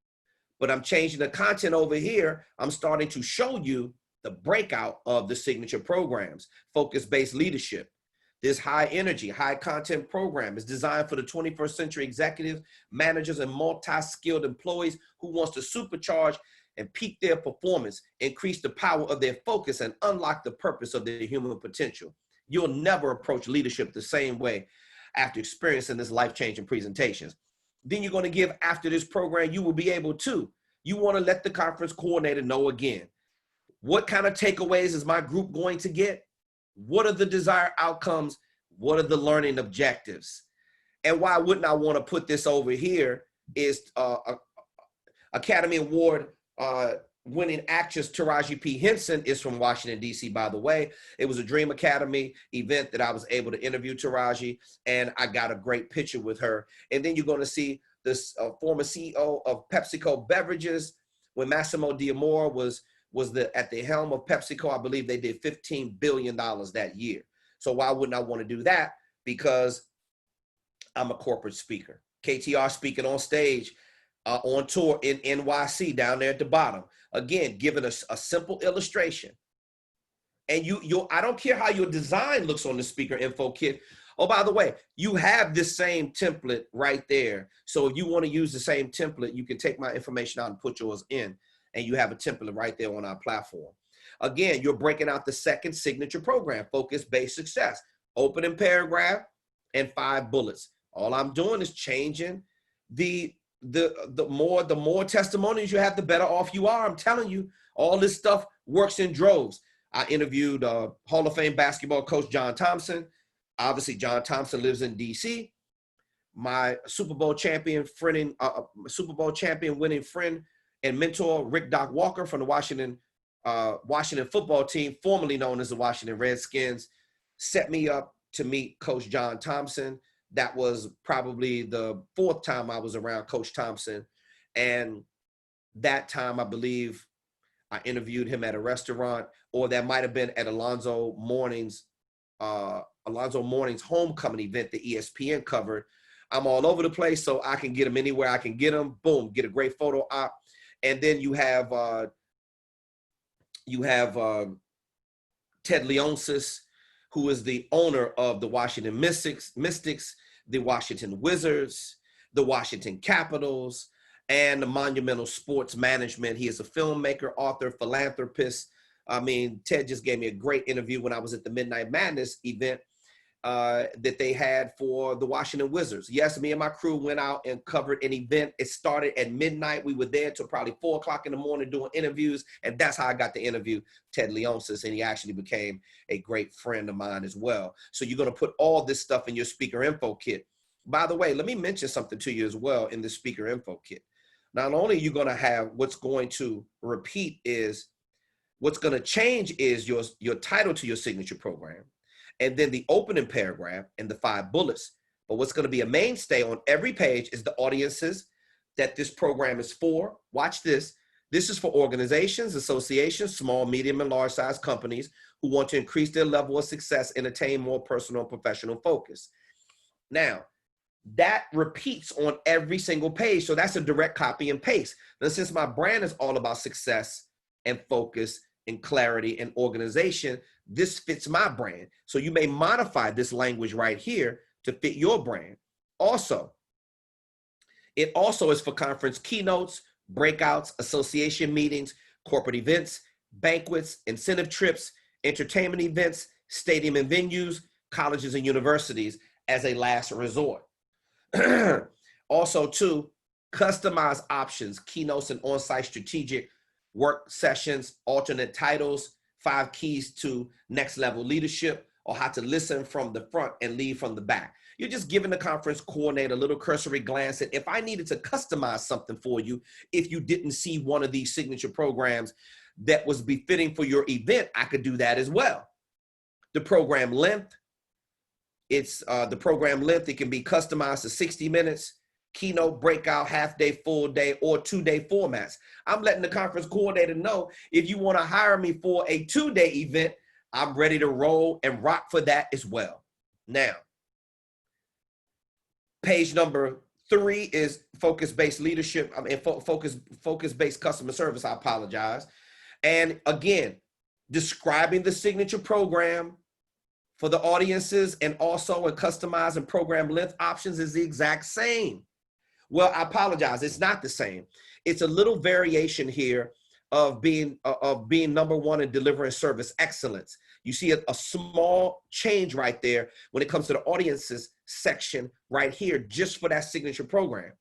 But I'm changing the content over here. I'm starting to show you the breakout of the signature programs. Focus-based leadership. This high energy, high content program is designed for the 21st century executives, managers, and multi-skilled employees who wants to supercharge and peak their performance, increase the power of their focus, and unlock the purpose of their human potential. You'll never approach leadership the same way after experiencing this life-changing presentations. Then you're going to give after this program, you will be able to. You want to let the conference coordinator know again. What kind of takeaways is my group going to get? What are the desired outcomes? What are the learning objectives? And why wouldn't I want to put this over here is Academy Award winning actress Taraji P. Henson is from Washington, D.C., by the way. It was a Dream Academy event that I was able to interview Taraji, and I got a great picture with her. And then you're going to see this former CEO of PepsiCo Beverages. When Massimo D'Amore was at the helm of PepsiCo, I believe they did $15 billion that year. So why wouldn't I want to do that? Because I'm a corporate speaker. KTR speaking on stage on tour in NYC down there at the bottom. Again, giving us a simple illustration. And I don't care how your design looks on the speaker info kit. Oh, by the way, you have this same template right there. So if you want to use the same template, you can take my information out and put yours in, and you have a template right there on our platform. Again, you're breaking out the second signature program, Focus-Based Success, opening paragraph and 5 bullets. All I'm doing is changing the more testimonials you have, the better off you are. I'm telling you, all this stuff works in droves. I interviewed Hall of Fame basketball coach John Thompson. Obviously, John Thompson lives in DC. My Super Bowl champion winning friend and mentor, Rick Doc Walker from the Washington football team, formerly known as the Washington Redskins, set me up to meet Coach John Thompson. That was probably the 4th time I was around Coach Thompson. And that time, I believe I interviewed him at a restaurant, or that might have been at Alonzo Mourning's homecoming event that ESPN covered. I'm all over the place, so I can get him anywhere I can get him. Boom, get a great photo op. And then you have Ted Leonsis, who is the owner of the Washington Mystics, the Washington Wizards, the Washington Capitals, and the Monumental Sports Management. He is a filmmaker, author, philanthropist. I mean, Ted just gave me a great interview when I was at the Midnight Madness event that they had for the Washington Wizards. Yes, me and my crew went out and covered an event. It started at midnight. We were there till probably 4 o'clock in the morning doing interviews, and that's how I got to interview Ted Leonsis, and he actually became a great friend of mine as well. So you're going to put all this stuff in your speaker info kit. By the way, let me mention something to you as well in the speaker info kit. Not only are you going to have what's going to repeat is, what's going to change is your title to your signature program, and then the opening paragraph and the 5 bullets. But what's going to be a mainstay on every page is the audiences that this program is for. Watch this. This is for organizations, associations, small, medium, and large-sized companies who want to increase their level of success and attain more personal and professional focus. Now, that repeats on every single page. So that's a direct copy and paste. Now, since my brand is all about success and focus and clarity and organization, this fits my brand. So you may modify this language right here to fit your brand. Also, it also is for conference keynotes, breakouts, association meetings, corporate events, banquets, incentive trips, entertainment events, stadium and venues, colleges and universities as a last resort. Also, too, customized options, keynotes and on-site strategic work sessions, alternate titles, 5 keys to next level leadership, or how to listen from the front and lead from the back. You're just giving the conference coordinator a little cursory glance at, if I needed to customize something for you, if you didn't see one of these signature programs that was befitting for your event, I could do that as well. The program length, it can be customized to 60 minutes, keynote, breakout, half day, full day, or 2-day formats. I'm letting the conference coordinator know, if you want to hire me for a 2-day event, I'm ready to roll and rock for that as well. Now, page number 3 is focus-based leadership. Focus-based customer service. I apologize. And again, describing the signature program for the audiences, and also in customized and program length options is the exact same. Well, I apologize. It's not the same. It's a little variation here of being number 1 in delivering service excellence. You see a small change right there when it comes to the audiences section right here, just for that signature program.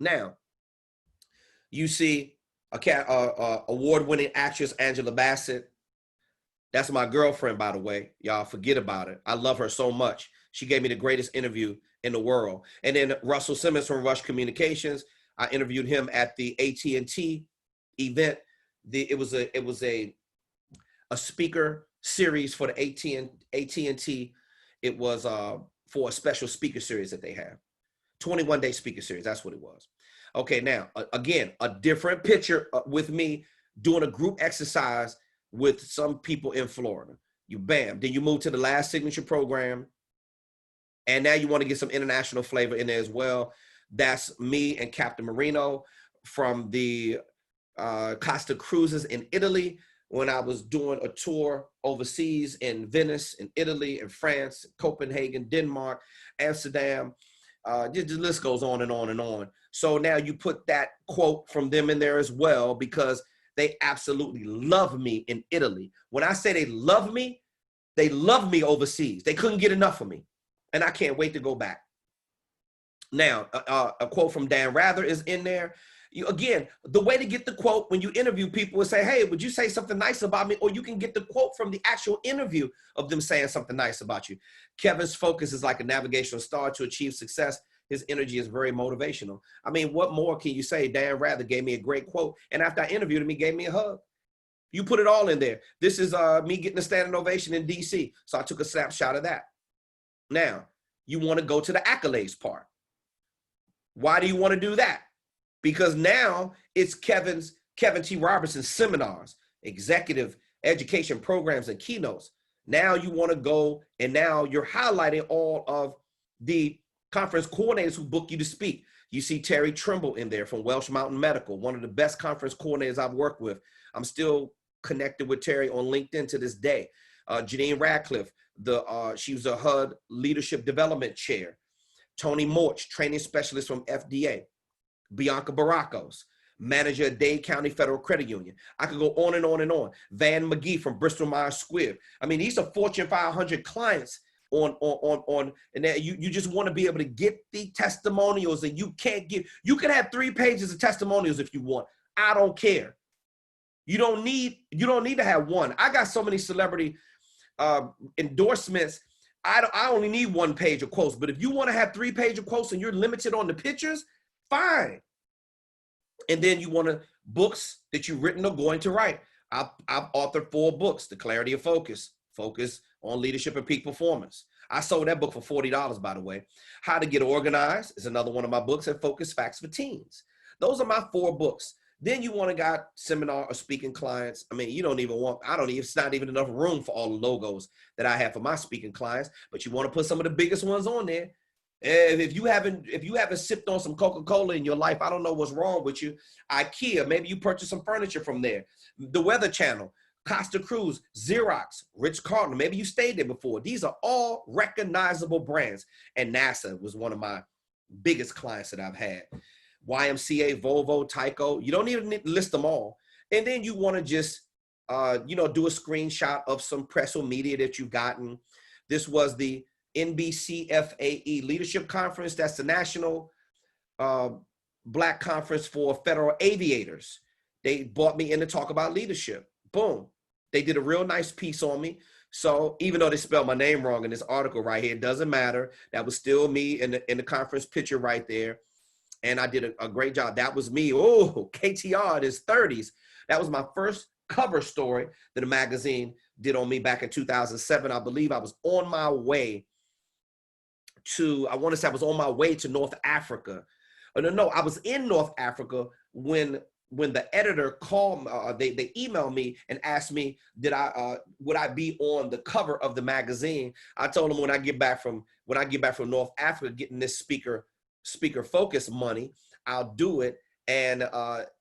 Now, you see award-winning actress Angela Bassett. That's my girlfriend, by the way. Y'all forget about it. I love her so much. She gave me the greatest interview in the world. And then Russell Simmons from Rush Communications. I interviewed him at the AT&T event. It was a speaker series for the AT&T. It was for a special speaker series that they have. 21-day speaker series. That's what it was. Okay, now, again, a different picture with me doing a group exercise with some people in Florida. Then you move to the last signature program, and now you want to get some international flavor in there as well. That's me and Captain Marino. from the Costa Cruises in Italy, when I was doing a tour overseas in Venice, in Italy, in France, Copenhagen, Denmark, Amsterdam. The list goes on and on and on. So now you put that quote from them in there as well, because they absolutely love me in Italy. When I say they love me overseas. They couldn't get enough of me. And I can't wait to go back. Now, a quote from Dan Rather is in there. Again, the way to get the quote when you interview people is say, hey, would you say something nice about me? Or you can get the quote from the actual interview of them saying something nice about you. Kevin's focus is like a navigational star to achieve success. His energy is very motivational. I mean, what more can you say? Dan Rather gave me a great quote. And after I interviewed him, he gave me a hug. You put it all in there. This is me getting a standing ovation in DC. So I took a snapshot of that. Now, you want to go to the accolades part. Why do you want to do that? Because now it's Kevin T. Robertson seminars, executive education programs, and keynotes. Now you want to go, and now you're highlighting all of the conference coordinators who book you to speak. You see Terry Trimble in there from Welsh Mountain Medical, one of the best conference coordinators I've worked with. I'm still connected with Terry on LinkedIn to this day. Janine Radcliffe, she was a HUD Leadership Development Chair. Tony Morch, training specialist from FDA. Bianca Baracos, manager at Dade County Federal Credit Union. I could go on and on and on. Van McGee from Bristol Myers Squibb. I mean, these are Fortune 500 clients and then you just want to be able to get the testimonials, and you can have 3 pages of testimonials if you want. I don't care. You don't need to have one. I got so many celebrity endorsements. I only need 1 page of quotes, but if you want to have 3 pages of quotes and you're limited on the pictures, fine. And then you want books that you've written or going to write. I've authored 4 books: The Clarity of Focus, Focus on Leadership and Peak Performance. I sold that book for $40, by the way. How to Get Organized is another one of my books, and Focus Facts for Teens. Those are my 4 books. Then you want to got seminar or speaking clients. I mean, it's not even enough room for all the logos that I have for my speaking clients, but you want to put some of the biggest ones on there. If you haven't sipped on some Coca-Cola in your life, I don't know what's wrong with you. IKEA, maybe you purchased some furniture from there. The Weather Channel, Costa Cruise, Xerox, Ritz-Carlton, maybe you stayed there before. These are all recognizable brands. And NASA was one of my biggest clients that I've had. YMCA, Volvo, Tyco. You don't even need to list them all. And then you want to just, do a screenshot of some press or media that you've gotten. This was the NBCFAE Leadership Conference. That's the National Black Conference for Federal Aviators. They brought me in to talk about leadership. Boom. They did a real nice piece on me. So even though they spelled my name wrong in this article right here, it doesn't matter. That was still me in the conference picture right there. And I did a great job. That was me. Oh, KTR in his 30s. That was my first cover story that a magazine did on me back in 2007. I believe I was on my way to North Africa. No, I was in North Africa when the editor called, they emailed me and asked me, would I be on the cover of the magazine? I told them when I get back from North Africa, getting this speaker focus money, I'll do it. And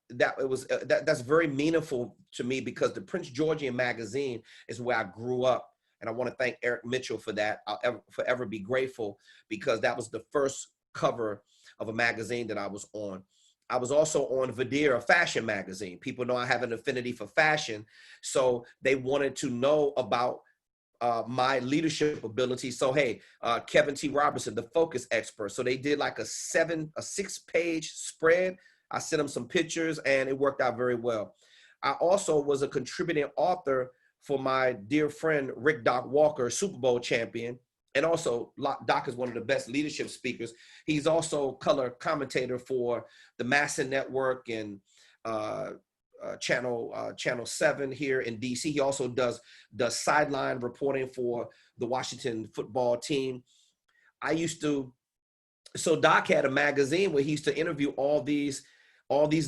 that's very meaningful to me, because the Prince Georgian magazine is where I grew up. And I want to thank Eric Mitchell for that. I'll forever be grateful, because that was the first cover of a magazine that I was on. I was also on Vadir, a fashion magazine. People know I have an affinity for fashion. So they wanted to know about my leadership ability. So, hey, Kevin T. Robertson, the focus expert. So they did like a 6-page spread. I sent them some pictures and it worked out very well. I also was a contributing author for my dear friend, Rick Doc Walker, Super Bowl champion. And also, Doc is one of the best leadership speakers. He's also color commentator for the Masson Network and Channel 7 here in DC. He also does sideline reporting for the Washington football team. So Doc had a magazine where he used to interview all these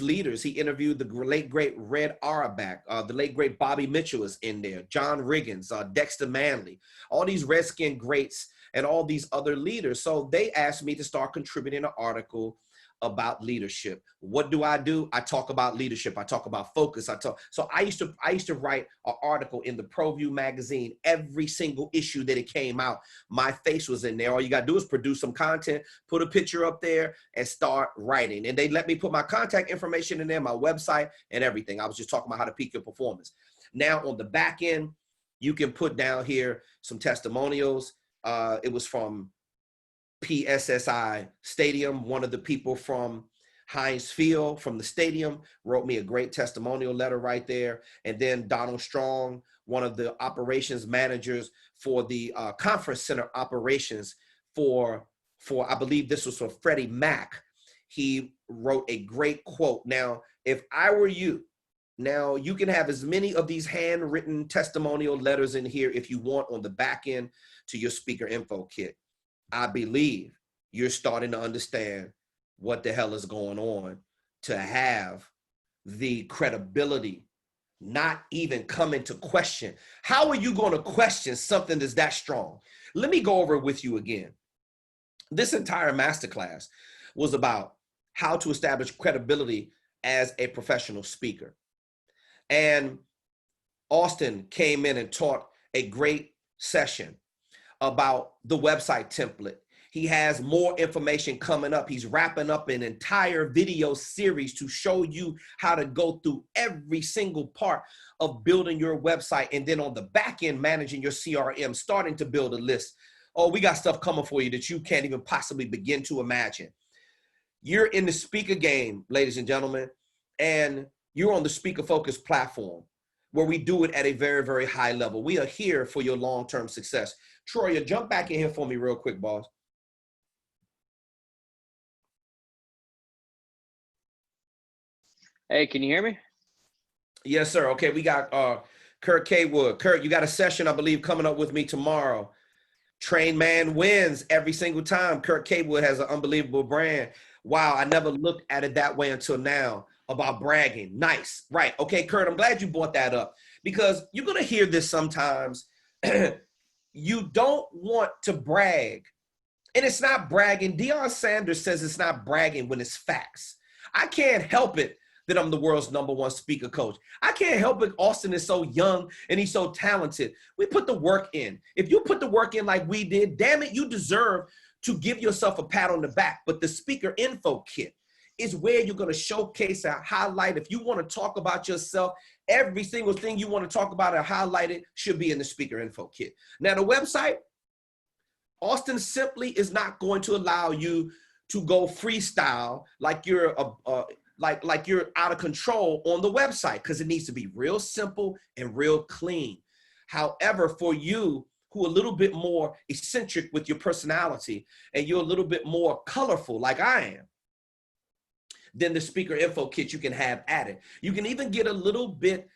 leaders. He interviewed the late, great Red Auerbach, the late, great Bobby Mitchell is in there, John Riggins, Dexter Manley, all these Redskin greats and all these other leaders. So they asked me to start contributing an article about leadership. What do? I talk about leadership. I talk about focus. So I used to write an article in the ProView magazine every single issue that it came out. My face was in there. All you got to do is produce some content, put a picture up there, and start writing. And they let me put my contact information in there, my website, and everything. I was just talking about how to peak your performance. Now on the back end, you can put down here some testimonials. It was from PSSI Stadium. One of the people from Heinz Field from the stadium wrote me a great testimonial letter right there. And then Donald Strong, one of the operations managers for the conference center operations for I believe this was for Freddie Mac. He wrote a great quote. Now, if I were you, now you can have as many of these handwritten testimonial letters in here if you want on the back end to your speaker info kit. I believe you're starting to understand what the hell is going on to have the credibility not even come into question. How are you going to question something that's that strong? Let me go over it with you again. This entire masterclass was about how to establish credibility as a professional speaker. And Auston came in and taught a great session about the website template. He has more information coming up. He's wrapping up an entire video series to show you how to go through every single part of building your website. And then on the back end, managing your CRM, starting to build a list. Oh, we got stuff coming for you that you can't even possibly begin to imagine. You're in the speaker game, ladies and gentlemen, and you're on the Speaker Focus platform where we do it at a very, very high level. We are here for your long-term success. Troyer, jump back in here for me real quick, boss. Hey, can you hear me? Yes, sir. Okay, we got Kurt Kaywood. Kurt, you got a session, I believe, coming up with me tomorrow. Train Man wins every single time. Kurt Kaywood has an unbelievable brand. Wow, I never looked at it that way until now about bragging. Nice. Right. Okay, Kurt, I'm glad you brought that up because you're going to hear this sometimes. You don't want to brag. And it's not bragging. Deion Sanders says it's not bragging when it's facts. I can't help it that I'm the world's #1 speaker coach. I can't help it. Auston is so young and he's so talented. We put the work in. If you put the work in like we did, damn it, you deserve to give yourself a pat on the back. But the speaker info kit is where you're going to showcase and highlight. If you want to talk about yourself, every single thing you want to talk about and highlight it should be in the speaker info kit. Now, the website, Auston simply is not going to allow you to go freestyle like you're like you're out of control on the website because it needs to be real simple and real clean. However, for you who are a little bit more eccentric with your personality and you're a little bit more colorful like I am, then the speaker info kit you can have added. You can even get a little bit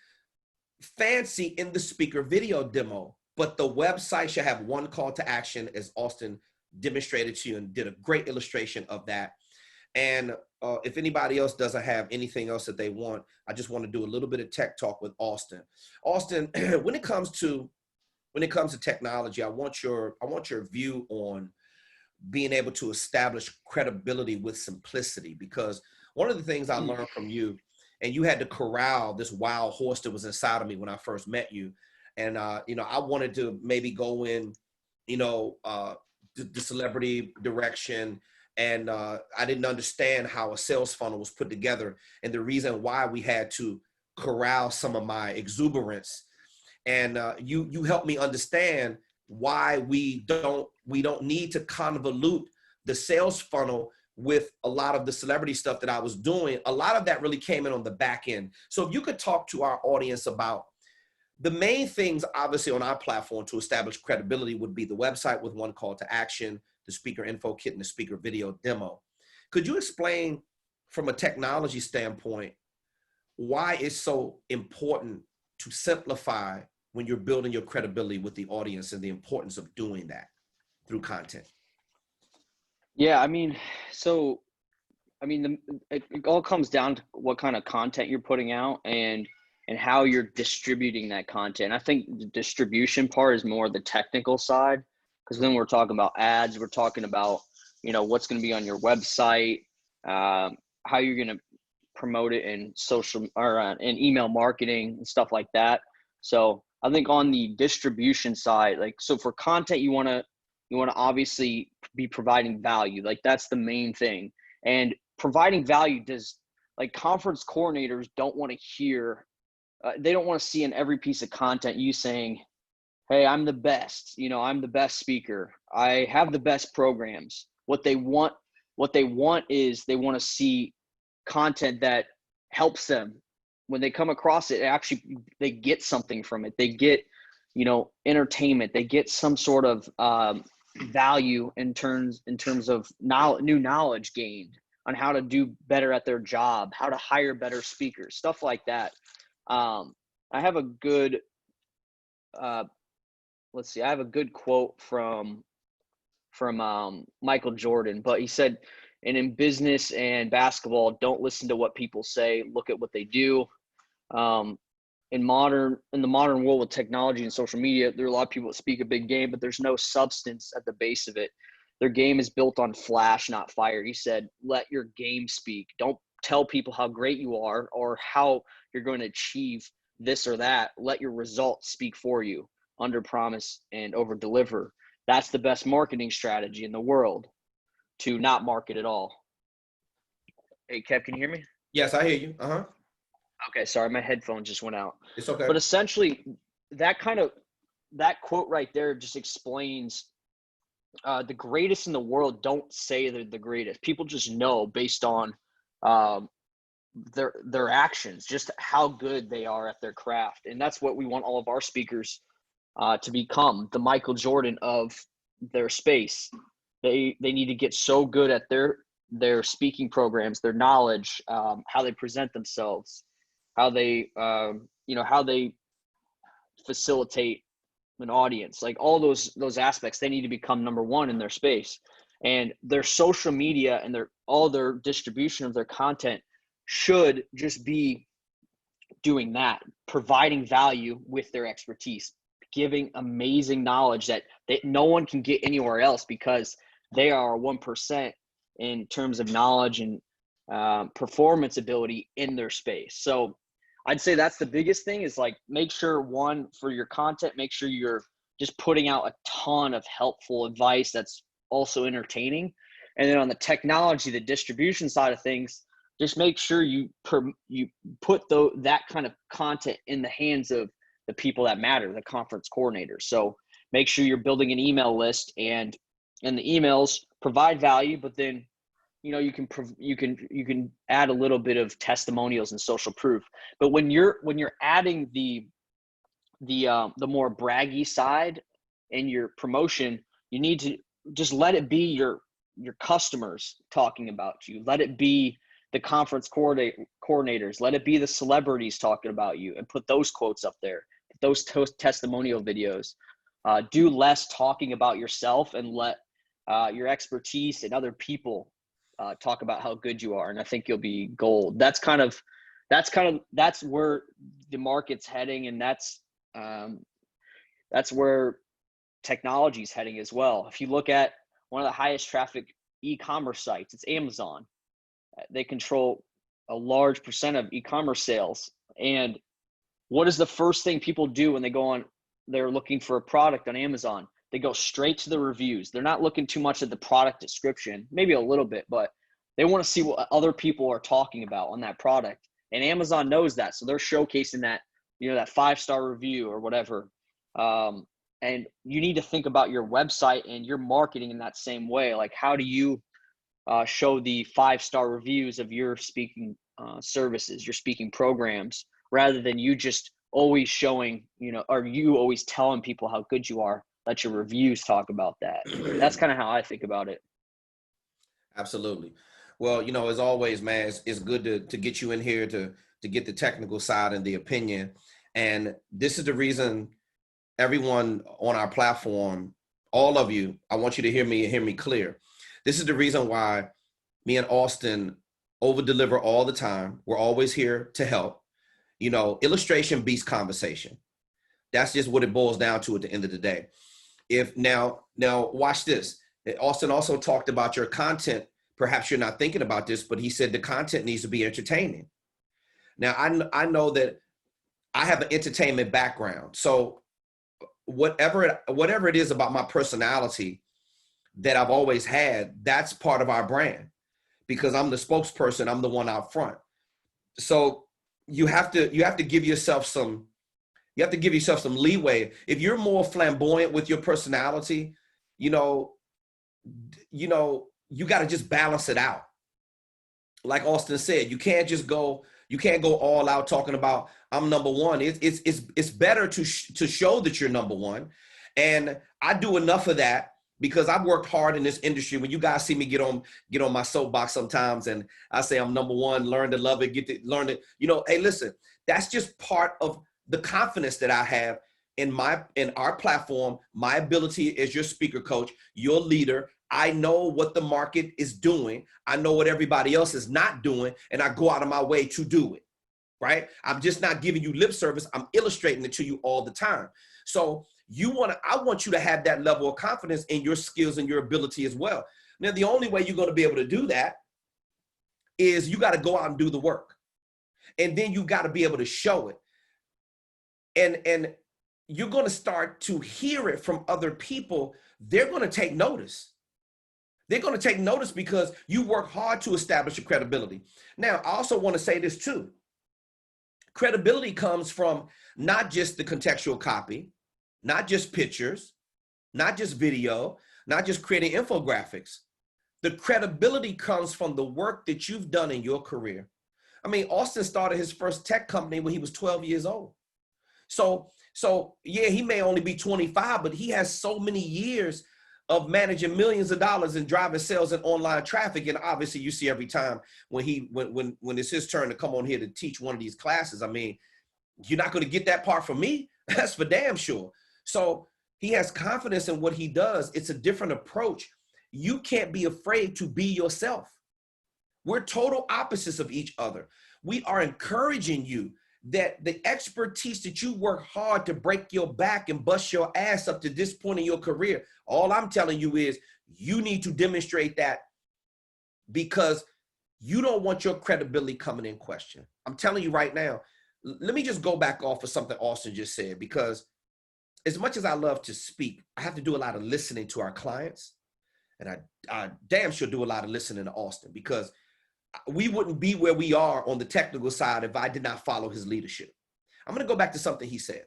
fancy in the speaker video demo, but the website should have one call to action as Auston demonstrated to you and did a great illustration of that. And if anybody else doesn't have anything else that they want, I just want to do a little bit of tech talk with Auston. Auston, when it comes to technology, I want your view on being able to establish credibility with simplicity, because one of the things I learned from you, and you had to corral this wild horse that was inside of me when I first met you. And, I wanted to maybe go in, the celebrity direction. And I didn't understand how a sales funnel was put together and the reason why we had to corral some of my exuberance. And you helped me understand why we don't need to convolute the sales funnel with a lot of the celebrity stuff that I was doing. A lot of that really came in on the back end. So if you could talk to our audience about the main things, obviously, on our platform to establish credibility would be the website with one call to action, the speaker info kit, and the speaker video demo. Could you explain from a technology standpoint why it's so important to simplify when you're building your credibility with the audience and the importance of doing that through content? Yeah, it all comes down to what kind of content you're putting out and how you're distributing that content. I think the distribution part is more the technical side, because then we're talking about ads, we're talking about, what's going to be on your website, how you're going to promote it in social or in email marketing and stuff like that. So I think on the distribution side, like, so for content, you want to obviously be providing value. Like, that's the main thing. And providing value does, like, conference coordinators don't want to hear, they don't want to see in every piece of content you saying, hey, I'm the best, I'm the best speaker, I have the best programs. What they want is they want to see content that helps them. When they come across it, actually they get something from it. They get, entertainment. They get some sort of value in terms of new knowledge gained on how to do better at their job, how to hire better speakers, stuff like that. I have a good, I have a good quote from Michael Jordan, but he said, and in business and basketball, don't listen to what people say, look at what they do. In the modern world with technology and social media, there are a lot of people that speak a big game, but there's no substance at the base of it. Their game is built on flash, not fire. He said, let your game speak. Don't tell people how great you are or how you're going to achieve this or that. Let your results speak for you. Under promise and over deliver. That's the best marketing strategy in the world, to not market at all. Hey, Kev, can you hear me? Yes, I hear you. Uh-huh. Okay, sorry, my headphones just went out. It's okay. But essentially, that quote right there just explains the greatest in the world don't say they're the greatest. People just know based on their actions, just how good they are at their craft. And that's what we want all of our speakers to become, the Michael Jordan of their space. They need to get so good at their speaking programs, their knowledge, how they present themselves, how they facilitate an audience, like all those aspects. They need to become number one in their space, and their social media and all their distribution of their content should just be doing that, providing value with their expertise, giving amazing knowledge that no one can get anywhere else, because they are 1% in terms of knowledge and performance ability in their space. So I'd say that's the biggest thing, is like, make sure, one, for your content, make sure you're just putting out a ton of helpful advice that's also entertaining. And then on the technology, the distribution side of things, just make sure you put that kind of content in the hands of the people that matter, the conference coordinators. So make sure you're building an email list, and the emails provide value, but then you can add a little bit of testimonials and social proof. But when you're adding the more braggy side in your promotion, you need to just let it be your customers talking about you. Let it be the conference coordinators. Let it be the celebrities talking about you, and put those quotes up there, those testimonial videos. Do less talking about yourself, and let your expertise and other people talk about how good you are. And I think you'll be gold. That's where the market's heading. And that's where technology is heading as well. If you look at one of the highest traffic e-commerce sites, it's Amazon. They control a large percent of e-commerce sales. And what is the first thing people do when they go on, they're looking for a product on Amazon? They go straight to the reviews. They're not looking too much at the product description, maybe a little bit, but they want to see what other people are talking about on that product. And Amazon knows that. So they're showcasing that, that 5-star review or whatever. And you need to think about your website and your marketing in that same way. Like, how do you show the 5-star reviews of your speaking services, your speaking programs, rather than you just always showing, or you always telling people how good you are? Let your reviews talk about that. That's kind of how I think about it. Absolutely. Well, as always, man, it's good to get you in here to get the technical side and the opinion. And this is the reason everyone on our platform, all of you, I want you to hear me clear. This is the reason why me and Austin over-deliver all the time. We're always here to help. Illustration beats conversation. That's just what it boils down to at the end of the day. If now watch this. Austin also talked about your content perhaps you're not thinking about this, but he said the content needs to be entertaining. Now, I know that I have an entertainment background. So whatever it is about my personality that I've always had, that's part of our brand, because I'm the spokesperson. I'm the one out front. So you have to give yourself some leeway. If you're more flamboyant with your personality, you got to just balance it out. Like Austin said, you can't go all out talking about I'm number one. It's better to show that you're number one. And I do enough of that because I've worked hard in this industry. When you guys see me get on my soapbox sometimes and I say I'm number one, learn to love it, learn it, hey, listen, that's just part of the confidence that I have in our platform, my ability as your speaker coach, your leader. I know what the market is doing. I know what everybody else is not doing, and I go out of my way to do it, right? I'm just not giving you lip service. I'm illustrating it to you all the time. So I want you to have that level of confidence in your skills and your ability as well. Now, the only way you're going to be able to do that is you got to go out and do the work. And then you got to be able to show it. And you're going to start to hear it from other people. They're going to take notice. They're going to take notice because you work hard to establish your credibility. Now, I also want to say this too. Credibility comes from not just the contextual copy, not just pictures, not just video, not just creating infographics. The credibility comes from the work that you've done in your career. I mean, Austin started his first tech company when he was 12 years old. So yeah, he may only be 25, but he has so many years of managing millions of dollars and driving sales and online traffic. And obviously you see every time when it's his turn to come on here to teach one of these classes, I mean, you're not going to get that part from me. That's for damn sure. So he has confidence in what he does. It's a different approach. You can't be afraid to be yourself. We're total opposites of each other. We are encouraging you that the expertise that you work hard to break your back and bust your ass up to this point in your career, all I'm telling you is you need to demonstrate that, because you don't want your credibility coming in question. I'm telling you right now, let me just go back off of something Austin just said, because as much as I love to speak, I have to do a lot of listening to our clients. And I damn sure do a lot of listening to Austin, because we wouldn't be where we are on the technical side if I did not follow his leadership. I'm going to go back to something he said.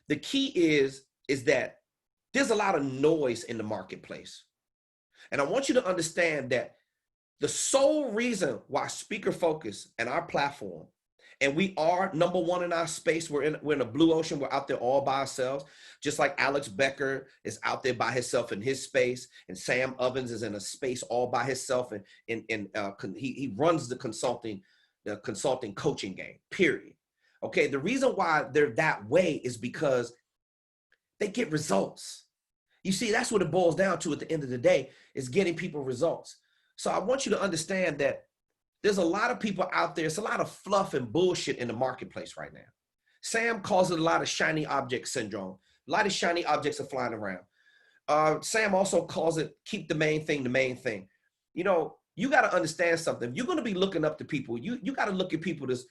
The key is that there's a lot of noise in the marketplace. And I want you to understand that the sole reason why Speaker Focus and our platform, and we are number one in our space, we're in a blue ocean, we're out there all by ourselves, just like Alex Becker is out there by himself in his space, and Sam Ovens is in a space all by himself, and he runs the consulting coaching game, period. Okay, the reason why they're that way is because they get results. You see, that's what it boils down to at the end of the day, is getting people results. So I want you to understand that there's a lot of people out there. It's a lot of fluff and bullshit in the marketplace right now. Sam calls it a lot of shiny object syndrome. A lot of shiny objects are flying around. Sam also calls it keep the main thing the main thing. You know, you got to understand something. If you're going to be looking up to people, you got to look at people that's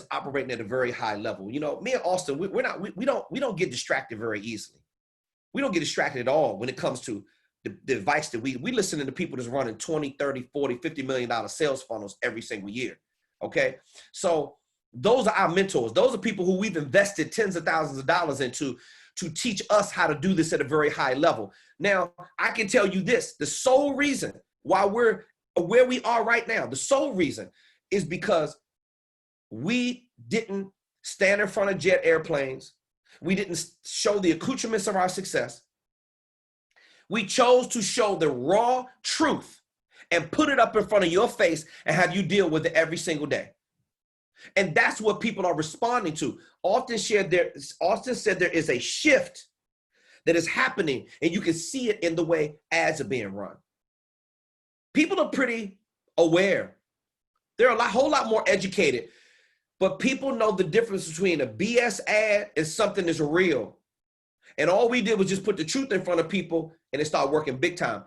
operating at a very high level. You know, me and Austin, we don't get distracted very easily. We don't get distracted at all when it comes to the advice that we listen to people that's running 20, 30, 40, $50 million sales funnels every single year. Okay. So those are our mentors. Those are people who we've invested tens of thousands of dollars into to teach us how to do this at a very high level. Now, I can tell you this, the sole reason why we're where we are right now, the sole reason is because we didn't stand in front of jet airplanes. We didn't show the accoutrements of our success. We chose to show the raw truth and put it up in front of your face and have you deal with it every single day. And that's what people are responding to. Austin said there is a shift that is happening, and you can see it in the way ads are being run. People are pretty aware. They're a whole lot more educated, but people know the difference between a BS ad and something that's real. And all we did was just put the truth in front of people, and it started working big time.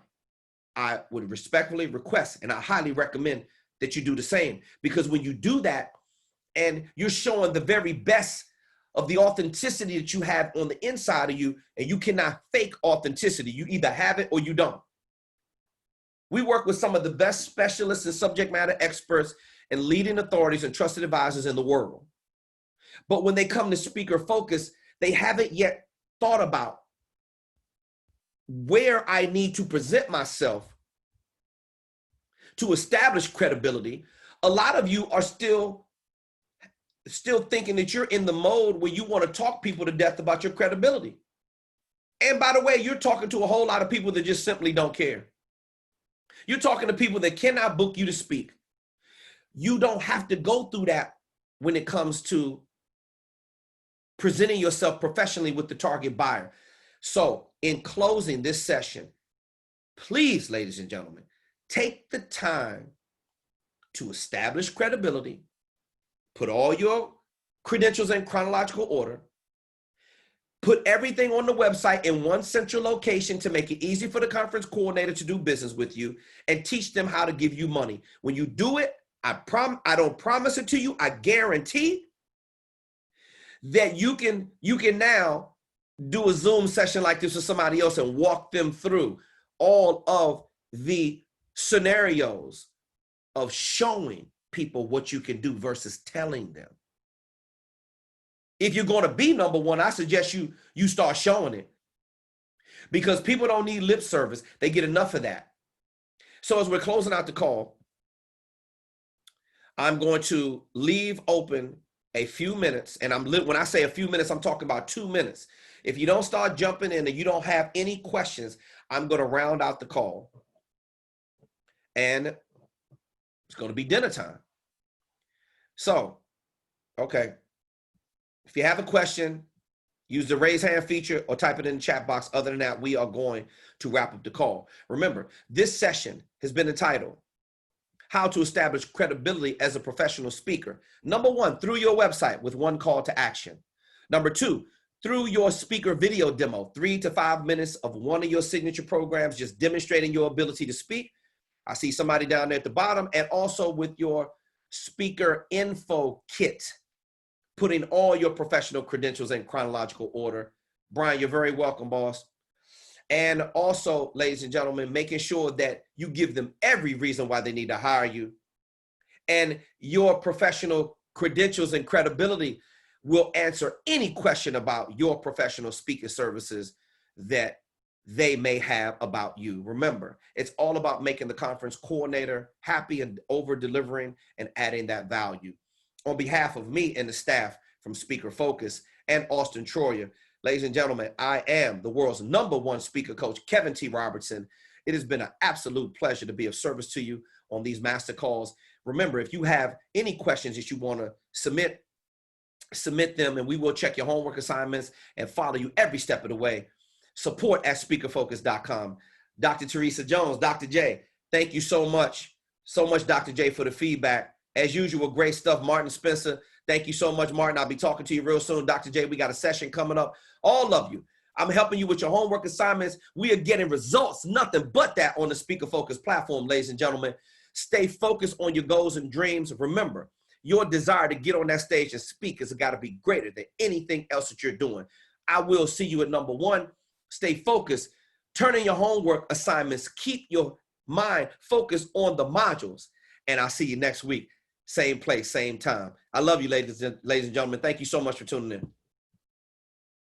I would respectfully request, and I highly recommend that you do the same, because when you do that and you're showing the very best of the authenticity that you have on the inside of you, and you cannot fake authenticity. You either have it or you don't. We work with some of the best specialists and subject matter experts and leading authorities and trusted advisors in the world. But when they come to Speaker Focus, they haven't yet thought about where I need to present myself to establish credibility. A lot of you are still thinking that you're in the mode where you want to talk people to death about your credibility. And by the way, you're talking to a whole lot of people that just simply don't care. You're talking to people that cannot book you to speak. You don't have to go through that when it comes to presenting yourself professionally with the target buyer. So in closing this session, please, ladies and gentlemen, take the time to establish credibility, put all your credentials in chronological order, put everything on the website in one central location to make it easy for the conference coordinator to do business with you, and teach them how to give you money. When you do it, I don't promise it to you, I guarantee that you can now do a Zoom session like this with somebody else and walk them through all of the scenarios of showing people what you can do versus telling them. If you're going to be number one, I suggest you start showing it, because people don't need lip service. They get enough of that. So as we're closing out the call, I'm going to leave open a few minutes. And when I say a few minutes, I'm talking about 2 minutes. If you don't start jumping in and you don't have any questions, I'm going to round out the call. And it's going to be dinner time. So, okay. If you have a question, use the raise hand feature or type it in the chat box. Other than that, we are going to wrap up the call. Remember, this session has been entitled How to Establish Credibility as a Professional Speaker. Number one, through your website with one call to action. Number two, through your speaker video demo, 3 to 5 minutes of one of your signature programs, just demonstrating your ability to speak. I see somebody down there at the bottom, and also with your speaker info kit, putting all your professional credentials in chronological order. Brian, you're very welcome, boss. And also, ladies and gentlemen, making sure that you give them every reason why they need to hire you. And your professional credentials and credibility will answer any question about your professional speaking services that they may have about you. Remember, it's all about making the conference coordinator happy and over-delivering and adding that value. On behalf of me and the staff from Speaker Focus and Auston Troyer, ladies and gentlemen, I am the world's #1 speaker coach, Kevin T. Robertson. It has been an absolute pleasure to be of service to you on these master calls. Remember, if you have any questions that you want to submit them, and we will check your homework assignments and follow you every step of the way. support@speakerfocus.com. Dr. Teresa Jones, Dr. J, thank you so much, Dr. J, for the feedback. As usual, great stuff. Martin Spencer, thank you so much, Martin. I'll be talking to you real soon. Dr. J, we got a session coming up. All of you, I'm helping you with your homework assignments. We are getting results, nothing but that on the Speaker Focus platform, ladies and gentlemen. Stay focused on your goals and dreams. Remember, your desire to get on that stage and speak has got to be greater than anything else that you're doing. I will see you at #1. Stay focused. Turn in your homework assignments. Keep your mind focused on the modules. And I'll see you next week. Same place, same time. I love you, ladies and gentlemen. Thank you so much for tuning in.